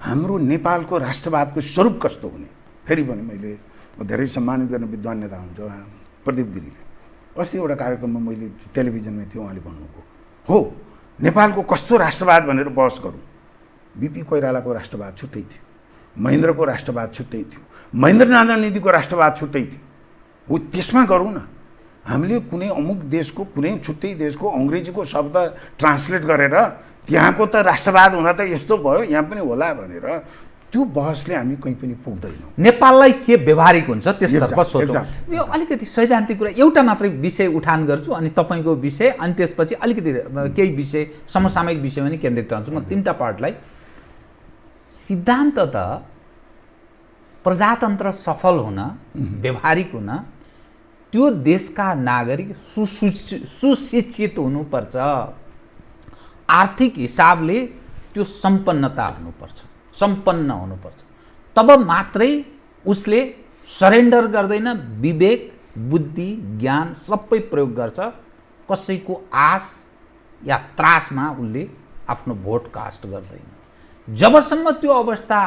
हाम्रो नेपालको राष्ट्रवादको स्वरूप कस्तो हुने। फेरि पनि मैले धेरै सम्मानित गर्ने विद्वान नेता हुन्छ प्रदीप गिरीले अस्ति एउटा कार्यक्रममा मैले टेलिभिजनमा थियो, उहाँले भन्नुभयो हो नेपालको कस्तो राष्ट्रवाद भनेर बहस गरौँ। बिपी कोइरालाको राष्ट्रवाद छुट्टै थियो, महेन्द्रको राष्ट्रवाद छुट्टै थियो, महेन्द्रनाथ नीतिको राष्ट्रवाद छुट्टै थियो। हो त्यसमा गरौँ न। हामीले कुनै अमुक देशको कुनै छुट्टै देशको अङ्ग्रेजीको शब्द ट्रान्सलेट गरेर त्यहाँको त राष्ट्रवाद हुँदा त यस्तो भयो, यहाँ पनि होला भनेर त्यो बहसले हामी कहीँ पनि पुग्दैनौँ। नेपाललाई के व्यवहारिक हुन्छ त्यसतर्फ सोचौँ। यो अलिकति सैद्धान्तिक कुरा एउटा मात्रै विषय उठान गर्छु अनि तपाईँको विषय, अनि त्यसपछि अलिकति केही विषय समसामयिक विषयमा नि केन्द्रित रहन्छु। म तिनवटा पार्टलाई सिद्धान्त त प्रजातन्त्र सफल हुन, व्यवहारिक हुन त्यो देशका नागरिक सुशिक्षित हुनुपर्छ, आर्थिक हिसाबले त्यो सम्पन्न हुनुपर्छ। तब मात्रै उसले सरेन्डर गर्दैन, विवेक, बुद्धि, ज्ञान सबै प्रयोग गर्छ। कसैको आश या त्रासमा उसले आफ्नो भोट कास्ट गर्दैन। जबसम्म त्यो अवस्था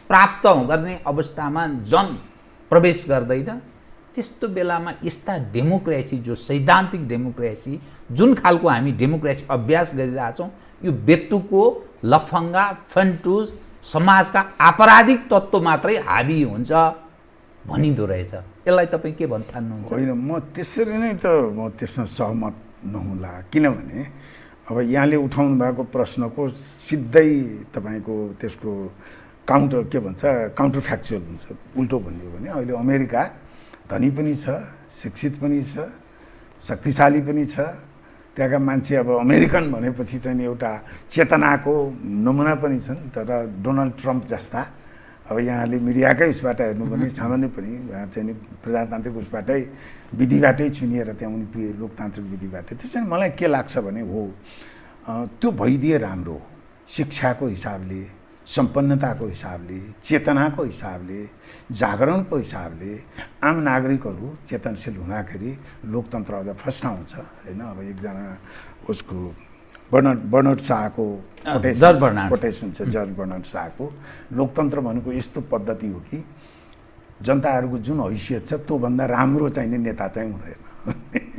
प्राप्त गर्ने अवस्थामा जन प्रवेश गर्दैन, त्यस्तो बेलामा यस्ता डेमोक्रेसी, जो सैद्धान्तिक डेमोक्रेसी, जुन खालको हामी डेमोक्रेसी अभ्यास गरिरहेछौँ, यो बेतुको, लफङ्गा, फन्टुज, समाजका आपराधिक तत्त्व मात्रै हाबी हुन्छ भनिँदो रहेछ। यसलाई तपाईँ के भन्न ठान्नुहुन्छ? होइन, म त्यसरी नै त म त्यसमा सहमत नहुँला। किनभने अब यहाँले उठाउनु भएको प्रश्नको सिधै तपाईँको त्यसको काउन्टर फ्याक्चुअल हुन्छ। उल्टो भनिदियो भने अहिले अमेरिका धनी पनि छ, शिक्षित पनि छ, शक्तिशाली पनि छ। त्यहाँका मान्छे अब अमेरिकन भनेपछि चाहिँ एउटा चेतनाको नमुना पनि छन्। तर डोनाल्ड ट्रम्प जस्ता अब यहाँले मिडियाकै उसबाट हेर्नु भने सामान्य पनि चाहिँ प्रजातान्त्रिक उसबाटै विधिबाटै चुनिएर त्यहाँ उनी पुगे लोकतान्त्रिक विधिबाटै। त्यसैले मलाई के लाग्छ भने हो त्यो भइदिए राम्रो हो। शिक्षाको हिसाबले, सम्पन्नताको हिसाबले, चेतनाको हिसाबले, जागरणको हिसाबले आम नागरिकहरू चेतनशील हुँदाखेरि लोकतन्त्र अझ फस्टाउँछ होइन। अब एकजना उसको बर्नार्ड शाहको कोटेसन छ, जर्ज बर्नार्ड शाहको, लोकतन्त्र भनेको यस्तो पद्धति हो कि जनताहरूको जुन हैसियत छ त्योभन्दा राम्रो चाहिने नेता चाहिँ हुँदैन।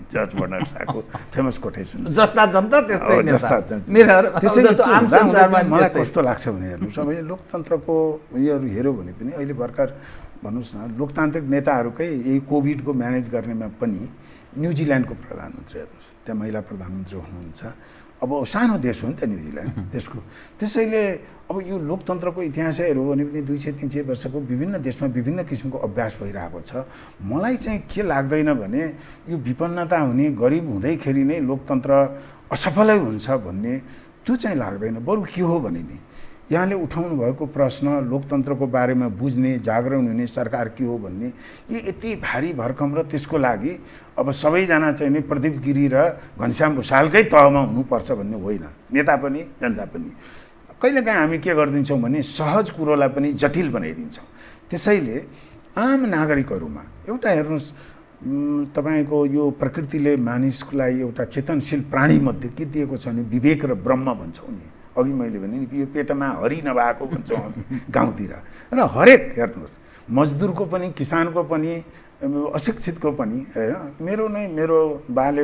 जर्ज बर्नार्ड शाहको फेमस कोटेसन। जस्ता जनता त्यस्तै नेता। मलाई कस्तो लाग्छ भने हेर्नुहोस्, अब यो लोकतन्त्रको उयोहरू हेऱ्यो भने पनि अहिले भर्खर भन्नुहोस् न लोकतान्त्रिक नेताहरूकै यही कोभिडको म्यानेज गर्नेमा पनि न्युजिल्यान्डको प्रधानमन्त्री हेर्नुहोस्, त्यहाँ महिला प्रधानमन्त्री हुनुहुन्छ। अब सानो देश हो नि त न्युजिल्यान्ड त्यसको। त्यसैले अब यो लोकतन्त्रको इतिहास हेऱ्यो भने पनि 200-300 वर्षको विभिन्न देशमा विभिन्न किसिमको अभ्यास भइरहेको छ। मलाई चाहिँ के लाग्दैन भने यो विपन्नता हुने, गरिब हुँदैखेरि नै लोकतन्त्र असफलै हुन्छ भन्ने त्यो चाहिँ लाग्दैन। बरु के हो भने नि यहाँले उठाउनु भएको प्रश्न लोकतन्त्रको बारेमा बुझ्ने, जागरण हुने सरकार के हो भन्ने, यो यति भारी भरकम र त्यसको लागि अब सबैजना चाहिँ नि प्रदीप गिरी र घनश्याम भुषालकै तहमा हुनुपर्छ भन्ने होइन। नेता पनि जनता पनि कहिलेकाहीँ हामी के गरिदिन्छौँ भने सहज कुरोलाई पनि जटिल बनाइदिन्छौँ। त्यसैले आम नागरिकहरूमा एउटा हेर्नुहोस्, तपाईँको यो प्रकृतिले मानिसलाई एउटा चेतनशील प्राणीमध्ये के दिएको छ भने विवेक र ब्रह्म भन्छौँ नि। अघि मैले भने यो पेटमा हरि नभएको भन्छौँ हामी गाउँतिर। र हरेक हेर्नुहोस्, मजदुरको पनि, किसानको पनि, अशिक्षितको पनि होइन। मेरो बाले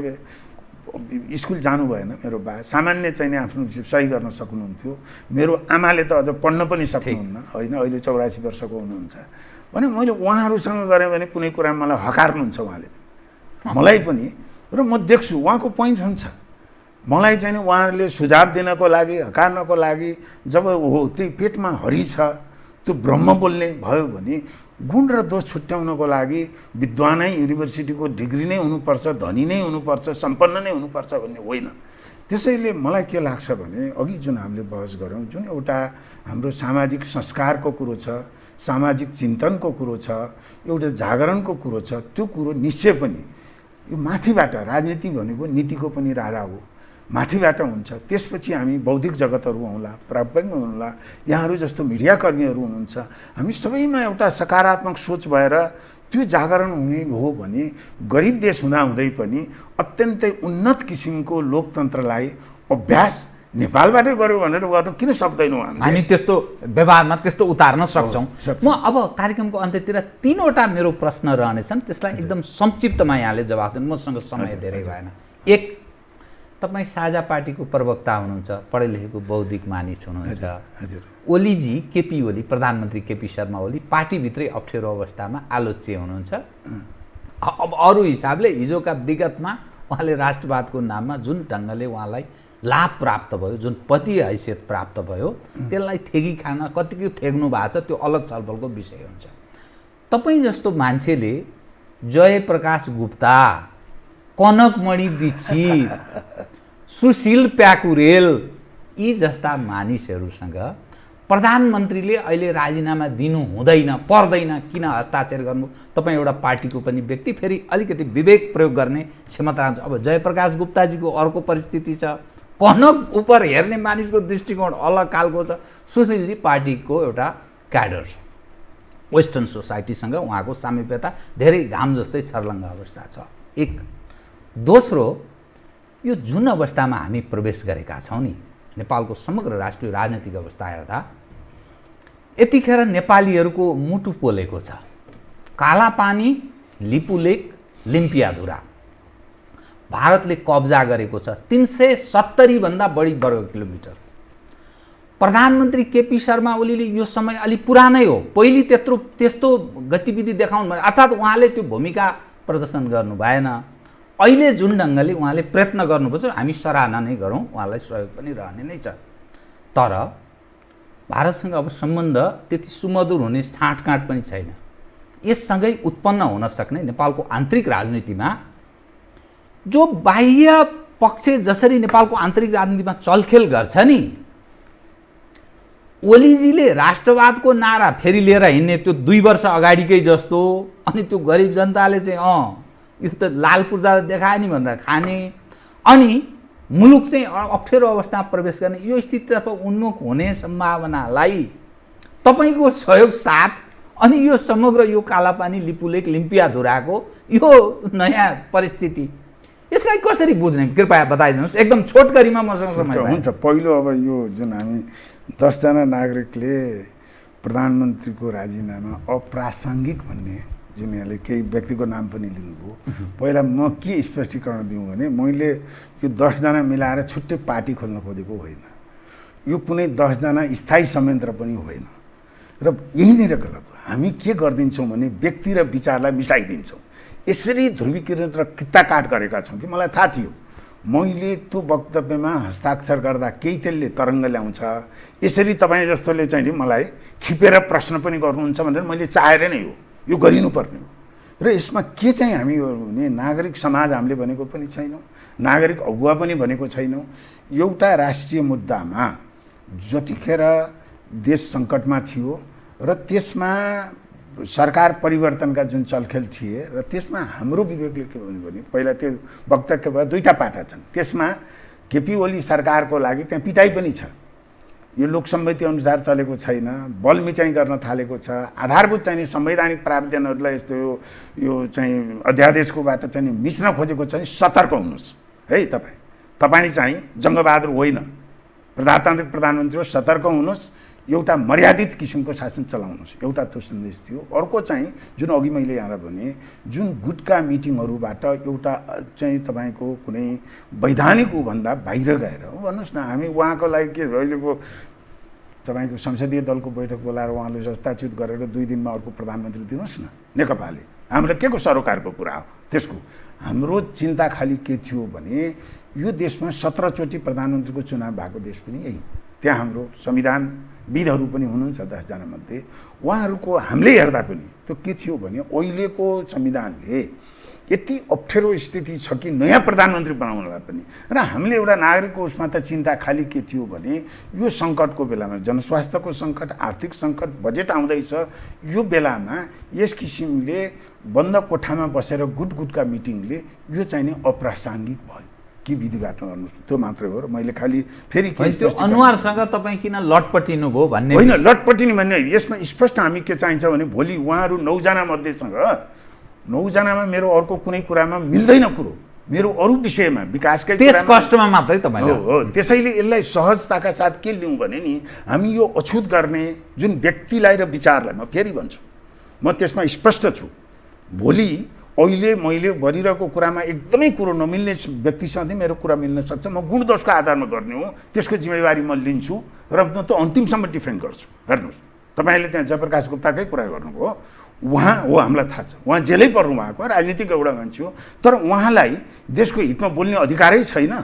स्कुल जानु भएन, मेरो बा सामान्य चाहिँ नि आफ्नो सही गर्न सक्नुहुन्थ्यो। मेरो आमाले त अझ पढ्न पनि सक्नुहुन्न होइन, अहिले 84 वर्षको हुनुहुन्छ भने मैले उहाँहरूसँग गऱ्यो भने कुनै कुरा मलाई हकार्नुहुन्छ उहाँले, मलाई पनि। र म देख्छु उहाँको पोइन्ट हुन्छ। मलाई चाहिँ उहाँहरूले सुझाव दिनको लागि, हकार्नको लागि जब हो त्यही पेटमा हरि छ, त्यो ब्रह्म बोल्ने भयो भने गुण र दोष छुट्याउनको लागि विद्वानै, युनिभर्सिटीको डिग्री नै हुनुपर्छ, धनी नै हुनुपर्छ, सम्पन्न नै हुनुपर्छ भन्ने होइन। त्यसैले मलाई के लाग्छ भने अघि जुन हामीले बहस गऱ्यौँ, जुन एउटा हाम्रो सामाजिक संस्कारको कुरो छ, सामाजिक चिन्तनको कुरो छ, एउटा जागरणको कुरो छ, त्यो कुरो निश्चय पनि यो माथिबाट, राजनीति भनेको नीतिको पनि राजा हो, माथिबाट हुन्छ। त्यसपछि हामी बौद्धिक जगतहरू हौँला, प्राज्ञ हौँला, यहाँहरू जस्तो मिडियाकर्मीहरू हुनुहुन्छ, हामी सबैमा एउटा सकारात्मक सोच भएर त्यो जागरण हुने हो भने गरिब देश हुँदाहुँदै पनि अत्यन्तै उन्नत किसिमको लोकतन्त्रलाई अभ्यास नेपालबाटै गऱ्यो भनेर गर्नु किन सक्दैनौँ हामी? त्यस्तो व्यवहारमा त्यस्तो उतार्न सक्छौँ। म अब कार्यक्रमको अन्त्यतिर 3वटा मेरो प्रश्न रहनेछन्, त्यसलाई एकदम संक्षिप्तमा यहाँले जवाफ दिनु, मसँग समय धेरै भएन। 1, तपाईँ साझा पार्टीको प्रवक्ता हुनुहुन्छ, पढे लेखेको बौद्धिक मानिस हुनुहुन्छ। हजुर। ओलीजी, केपी ओली, प्रधानमन्त्री केपी शर्मा ओली पार्टीभित्रै अप्ठ्यारो अवस्थामा आलोच्य हुनुहुन्छ। अब अरू हिसाबले हिजोका विगतमा उहाँले राष्ट्रवादको नाममा जुन ढङ्गले उहाँलाई लाभ प्राप्त भयो, जुन पति हैसियत प्राप्त भयो, त्यसलाई थेगी खान कतिको थेग्नु भएको छ त्यो अलग छलफलको विषय हुन्छ। तपाईँ जस्तो मान्छेले जयप्रकाश गुप्ता, कनकमणि दीक्षित, सुशील प्याकुरेल यी जस्ता मानिसहरूसँग प्रधानमन्त्रीले अहिले राजीनामा दिनु हुँदैन, पर्दैन, किन हस्ताक्षर गर्नु? तपाईँ एउटा पार्टीको पनि व्यक्ति, फेरि अलिकति विवेक प्रयोग गर्ने क्षमता हुन्छ। अब जयप्रकाश गुप्ताजीको अर्को परिस्थिति छ, कनक उप हेर्ने मानिसको दृष्टिकोण अलग खालको छ, सुशीलजी पार्टीको एउटा क्याडर छ, वेस्टर्न सोसाइटीसँग उहाँको सामिप्यता धेरै घाम जस्तै छर्लङ्ग अवस्था छ। 1। दोस्रो, यो जुन अवस्थामा हामी प्रवेश गरेका छौँ नि, नेपालको समग्र राष्ट्रिय राजनीतिक अवस्था हेर्दा यतिखेर नेपालीहरूको मुटु पोलेको छ। कालापानी, लिपुलेक, लिम्पियाधुरा भारतले कब्जा गरेको छ, 370 भन्दा बढी वर्ग किलोमिटर। प्रधानमन्त्री केपी शर्मा ओलीले यो समय अलि पुरानै हो, पहिले त्यस्तो गतिविधि देखाउनु भने, अर्थात् उहाँले त्यो भूमिका प्रदर्शन गर्नु भएन। अहिले जुन ढङ्गले उहाँले प्रयत्न गर्नुपर्छ हामी सराहना नै गरौँ, उहाँलाई सहयोग पनि रहने नै छ। तर भारतसँग अब सम्बन्ध त्यति सुमधुर हुने छाँटकाँट पनि छैन। यससँगै उत्पन्न हुन सक्ने नेपालको आन्तरिक राजनीतिमा जो बाह्य पक्ष जसरी नेपालको आन्तरिक राजनीतिमा चलखेल गर्छ नि, ओलीजीले राष्ट्रवादको नारा फेरि लिएर हिँड्ने त्यो 2 वर्ष अगाडिकै जस्तो, अनि त्यो गरिब जनताले चाहिँ यो त लाल पूर्जा देखायो नि भनेर खाने, अनि मुलुक चाहिँ अप्ठ्यारो अवस्थामा प्रवेश गर्ने, यो स्थितितर्फ उन्मुख हुने सम्भावनालाई तपाईँको सहयोग साथ अनि यो समग्र यो कालापानी लिपुलेक लिम्पियाधुराको यो नयाँ परिस्थिति, यसलाई कसरी बुझ्ने कृपया बताइदिनुहोस् एकदम छोटकरीमा। मसँग समय हुन्छ। पहिलो अब यो जुन हामी 10 जना नागरिकले प्रधानमन्त्रीको राजीनामा अप्रासङ्गिक भन्ने जुन यहाँले केही व्यक्तिको नाम पनि लिनुभयो, पहिला म के स्पष्टीकरण दिउँ भने मैले यो 10 जना मिलाएर छुट्टै पार्टी खोल्न खोजेको होइन। यो कुनै 10 जना स्थायी संयन्त्र पनि होइन र यहीँनिर गलत हो। हामी के गरिदिन्छौँ भने व्यक्ति र विचारलाई मिसाइदिन्छौँ। यसरी ध्रुवीकरण र कित्ताकाट गरेका छौँ कि मलाई थाहा थियो मैले त्यो वक्तव्यमा हस्ताक्षर गर्दा केही त्यसले तरङ्ग ल्याउँछ, यसरी तपाईँ जस्तोले चाहिँ नि मलाई खिपेर प्रश्न पनि गर्नुहुन्छ भनेर मैले चाहेर नै हो यो गरिनुपर्ने हो। र यसमा के चाहिँ हामी भने नागरिक समाज हामीले भनेको पनि छैनौँ, नागरिक अगुवा पनि भनेको छैनौँ। एउटा राष्ट्रिय मुद्दामा जतिखेर देश सङ्कटमा थियो र त्यसमा सरकार परिवर्तनका जुन चलखेल थिए र त्यसमा हाम्रो विवेकले के भन्यो भने पहिला त्यो वक्तव्य भयो 2टा पाटा छन्, त्यसमा केपी ओली सरकारको लागि त्यहाँ पिटाइ पनि छ, यो लोकसम्मति अनुसार चलेको छैन, बलमिचाइ गर्न थालेको छ, आधारभूत चाहिँ संवैधानिक प्रावधानहरूलाई यस्तो यो चाहिँ अध्यादेशकोबाट चाहिँ मिच्न खोजेको छ। सतर्क हुनुहोस् है, तपाईँ चाहिँ जङ्गबहादुर होइन, प्रजातान्त्रिक प्रधानमन्त्री हो, सतर्क हुनुहोस्, एउटा मर्यादित किसिमको शासन चलाउनुहोस्। एउटा त्यो सन्देश थियो। अर्को चाहिँ जुन अघि मैले यहाँ भने जुन गुटका मिटिङहरूबाट एउटा चाहिँ तपाईँको कुनै वैधानिक भन्दा बाहिर गएर भन्नुहोस् न, हामी उहाँको लागि के अहिलेको तपाईँको संसदीय दलको बैठक बोलाएर उहाँले हस्ताक्षर गरेर 2 दिनमा अर्को प्रधानमन्त्री दिनुहोस् न नेकपाले, हाम्रो के को सरोकारको कुरा हो त्यसको। हाम्रो चिन्ता खालि के थियो भने यो देशमा 17 चोटि प्रधानमन्त्रीको चुनाव भएको देश पनि यही, त्यहाँ हाम्रो संविधानविदहरू पनि हुनुहुन्छ 10 जना मध्ये, उहाँहरूको हामीले हेर्दा पनि त्यो के थियो भने अहिलेको संविधानले यति अप्ठ्यारो स्थिति छ कि नयाँ प्रधानमन्त्री बनाउनलाई पनि, र हामीले एउटा नागरिकको उसमा त चिन्ता खालि के थियो भने यो सङ्कटको बेलामा जनस्वास्थ्यको सङ्कट, आर्थिक सङ्कट, बजेट आउँदैछ, यो बेलामा यस किसिमले बन्द कोठामा बसेर गुटका मिटिङले यो चाहिँ नि अप्रासङ्गिक भयो कि विधिबाट गर्नुहोस्, त्यो मात्रै हो। र मैले खालि फेरि त्यो अनुहारसँग तपाईँ किन लटपटिनु भयो भन्ने होइन, लटपटिनु भन्ने यसमा स्पष्ट हामी के चाहिन्छ भने भोलि उहाँहरू 9 जना मध्येसँग 9 जनामा मेरो अर्को कुनै कुरामा मिल्दैन कुरो, मेरो अरू विषयमा विकासकै त्यस कष्टमा मात्रै तपाईँले हो। त्यसैले यसलाई सहजताका साथ के लिउँ भने नि हामी यो अछुत गर्ने जुन व्यक्तिलाई र विचारलाई, म फेरि भन्छु म त्यसमा स्पष्ट छु। भोलि अहिले मैले गरिरहेको कुरामा एकदमै कुरो नमिल्ने व्यक्तिसँग मेरो कुरा मिल्न सक्छ, म गुणदोषको आधारमा गर्ने हो, त्यसको जिम्मेवारी म लिन्छु र म त अन्तिमसम्म डिफेन्ड गर्छु। हेर्नुहोस्, तपाईँले त्यहाँ जयप्रकाश गुप्ताकै कुरा गर्नुभयो, उहाँ हो हामीलाई थाहा छ, उहाँ जेलै पर्नु भएको राजनीतिक एउटा मान्छे हो, तर उहाँलाई देशको हितमा बोल्ने अधिकारै छैन,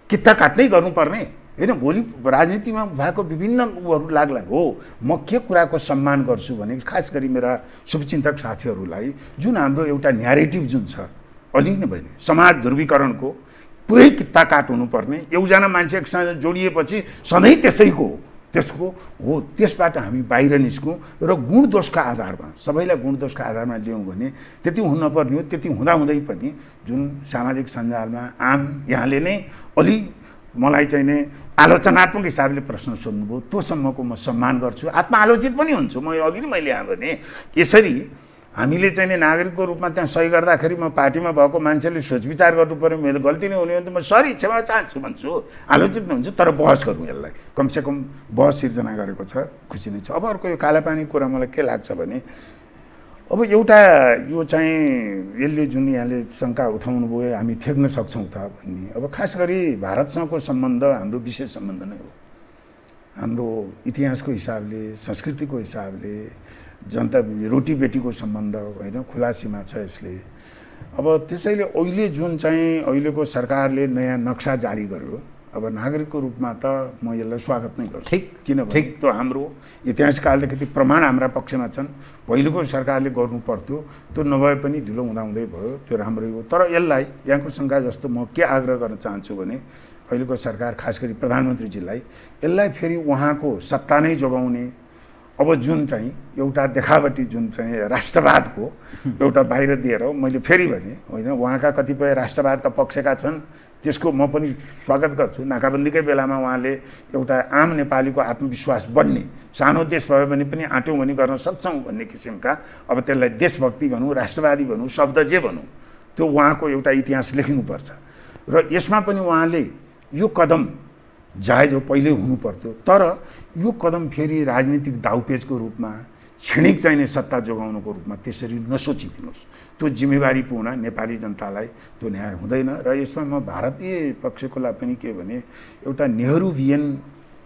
कित्ता काट्नै गर्नुपर्ने होइन। भोलि राजनीतिमा भएको विभिन्न उहरू लाग्ला हो। म के कुराको सम्मान गर्छु भने खास गरी मेरा शुभचिन्तक साथीहरूलाई जुन हाम्रो एउटा न्यारेटिभ जुन छ अलि नै भने समाज ध्रुवीकरणको पुरै कित्ता काट हुनुपर्ने, एकजना मान्छेसँग जोडिएपछि सधैँ त्यसैको हो, त्यसको हो, त्यसबाट हामी बाहिर निस्कौँ र गुणदोषका आधारमा सबैलाई गुणदोषका आधारमा ल्याउँ भने त्यति हुनुपर्ने हो। त्यति हुँदाहुँदै पनि जुन सामाजिक सञ्जालमा आम यहाँले नै अलि मलाई चाहिँ नै आलोचनात्मक हिसाबले प्रश्न सोध्नुभयो, त्योसम्मको म सम्मान गर्छु, आत्मआलोचित पनि हुन्छु। म अघि नै मैले यहाँ भने यसरी हामीले चाहिँ नागरिकको रूपमा त्यहाँ सही गर्दाखेरि म पार्टीमा भएको मान्छेले सोच विचार गर्नु पऱ्यो, मेरो गल्ती नै हुने भने त म सरी क्षमा चाहन्छु भन्छु, आलोचित नै हुन्छु, तर बहस गरौँ यसलाई, कमसेकम बहस सिर्जना गरेको छ, खुसी नै छ। अब अर्को यो कालापानी कुरा मलाई के लाग्छ भने अब एउटा यो चाहिँ यसले जुन यहाँले शङ्का उठाउनु भयो हामी थेक्न सक्छौँ त भन्ने, अब खास गरी भारतसँगको सम्बन्ध हाम्रो विशेष सम्बन्ध नै हो। हाम्रो इतिहासको हिसाबले, संस्कृतिको हिसाबले, जनता रोटी बेटीको सम्बन्ध होइन, खुला सीमा छ यसले। अब त्यसैले अहिले जुन चाहिँ अहिलेको सरकारले नयाँ नक्सा जारी गर्यो, अब नागरिकको रूपमा त म यसलाई स्वागत नै गर्छु। किनभने त्यो हाम्रो इतिहासकालदेखि प्रमाण हाम्रा पक्षमा छन्। पहिलेको सरकारले गर्नु पर्थ्यो, त्यो नभए पनि ढिलो हुँदाहुँदै भयो, त्यो राम्रै हो। तर यसलाई यहाँको शङ्का जस्तो म के आग्रह गर्न चाहन्छु भने अहिलेको सरकार, खास गरी प्रधानमन्त्रीजीलाई यसलाई फेरि उहाँको सत्ता नै जोगाउने, अब जुन चाहिँ एउटा देखावटी जुन चाहिँ राष्ट्रवादको एउटा बाहिर दिएर, मैले फेरि भने होइन, उहाँका कतिपय राष्ट्रवादका पक्षका छन्, त्यसको म पनि स्वागत गर्छु। नाकाबन्दीकै बेलामा उहाँले एउटा आम नेपालीको आत्मविश्वास बढ्ने, सानो देश भयो भने पनि आँट्यौँ भने गर्न सक्छौँ भन्ने किसिमका, अब त्यसलाई देशभक्ति भनौँ, राष्ट्रवादी भनौँ, शब्द जे भनौँ, त्यो उहाँको एउटा इतिहास लेखिनुपर्छ। र यसमा पनि उहाँले यो कदम जायज हो, पहिले हुनु पर्थ्यो, तर यो कदम फेरि राजनीतिक दाउपेचको रूपमा, क्षणिक चाहिने सत्ता जोगाउनुको रूपमा त्यसरी नसोचिदिनुहोस्। त्यो जिम्मेवारीपूर्ण नेपाली जनतालाई त्यो न्याय हुँदैन। र यसमा म भारतीय पक्षकोलाई पनि के भने, एउटा नेहरूभियन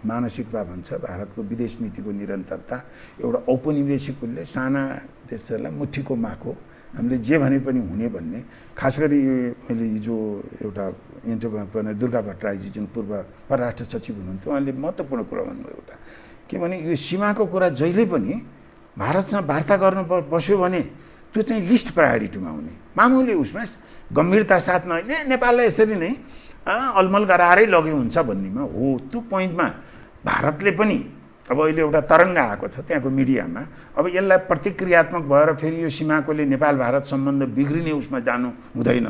मानसिकता भन्छ भारतको विदेश नीतिको निरन्तरता, एउटा औपनिवेशिकले साना देशहरूलाई मुठीको माखो, हामीले जे भने पनि हुने भन्ने। खास गरी मैले हिजो एउटा इन्टरभ्यूमा पनि दुर्गा भट्टराईजी जुन पूर्व परराष्ट्र सचिव हुनुहुन्थ्यो, उहाँले महत्त्वपूर्ण कुरा भन्नुभयो एउटा, के भने यो सीमाको कुरा जहिले पनि भारतसँग वार्ता गर्न बस्यो भने त्यो चाहिँ लिस्ट प्रायोरिटीमा हुने, मामुली उसमा गम्भीरता साथ नहिले नेपाललाई यसरी नै अलमल गराएरै लग्यो हुन्छ भन्नेमा हो। त्यो पोइन्टमा भारतले पनि अब अहिले एउटा तरङ्ग आएको छ त्यहाँको मिडियामा, अब यसलाई प्रतिक्रियात्मक भएर फेरि यो सीमाकोले नेपाल भारत सम्बन्ध बिग्रिने उसमा जानु हुँदैन।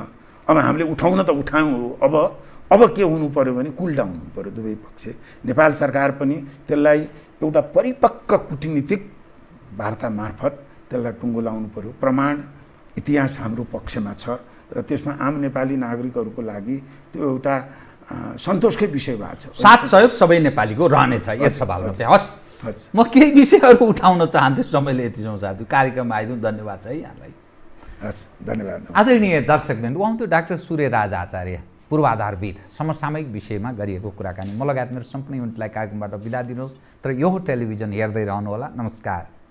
अब हामीले उठाउन त उठायौँ हो, अब के हुनु पर्यो भने कुल डाउन हुनु पर्यो दुवै पक्ष। नेपाल सरकार पनि त्यसलाई एउटा परिपक्व कूटनीतिक वार्ता मार्फत त्यसलाई टुङ्गो लाउनु पर्यो। प्रमाण इतिहास हाम्रो पक्षमा छ र त्यसमा आम नेपाली नागरिकहरूको लागि त्यो एउटा सन्तोषकै विषय भएको छ। साथ सहयोग सबै नेपालीको रहनेछ यस सवालमा चाहिँ। हस्, म केही विषयहरू उठाउन चाहन्छु, समयले यतिसम्म साथी कार्यक्रममा आइदिउँ। धन्यवाद छ है यहाँलाई। हस्, धन्यवाद। आदरणीय दर्शकवृन्द, उहाँको डाक्टर सूर्यराज आचार्य, पूर्वाधारविद, समसामयिक विषयमा गरिएको कुराकानी म लगायत मेरो सम्पूर्ण युनिटलाई कार्यक्रमबाट बिदा दिनुहोस्। तर यो टेलिभिजन हेर्दै रहनुहोला। नमस्कार।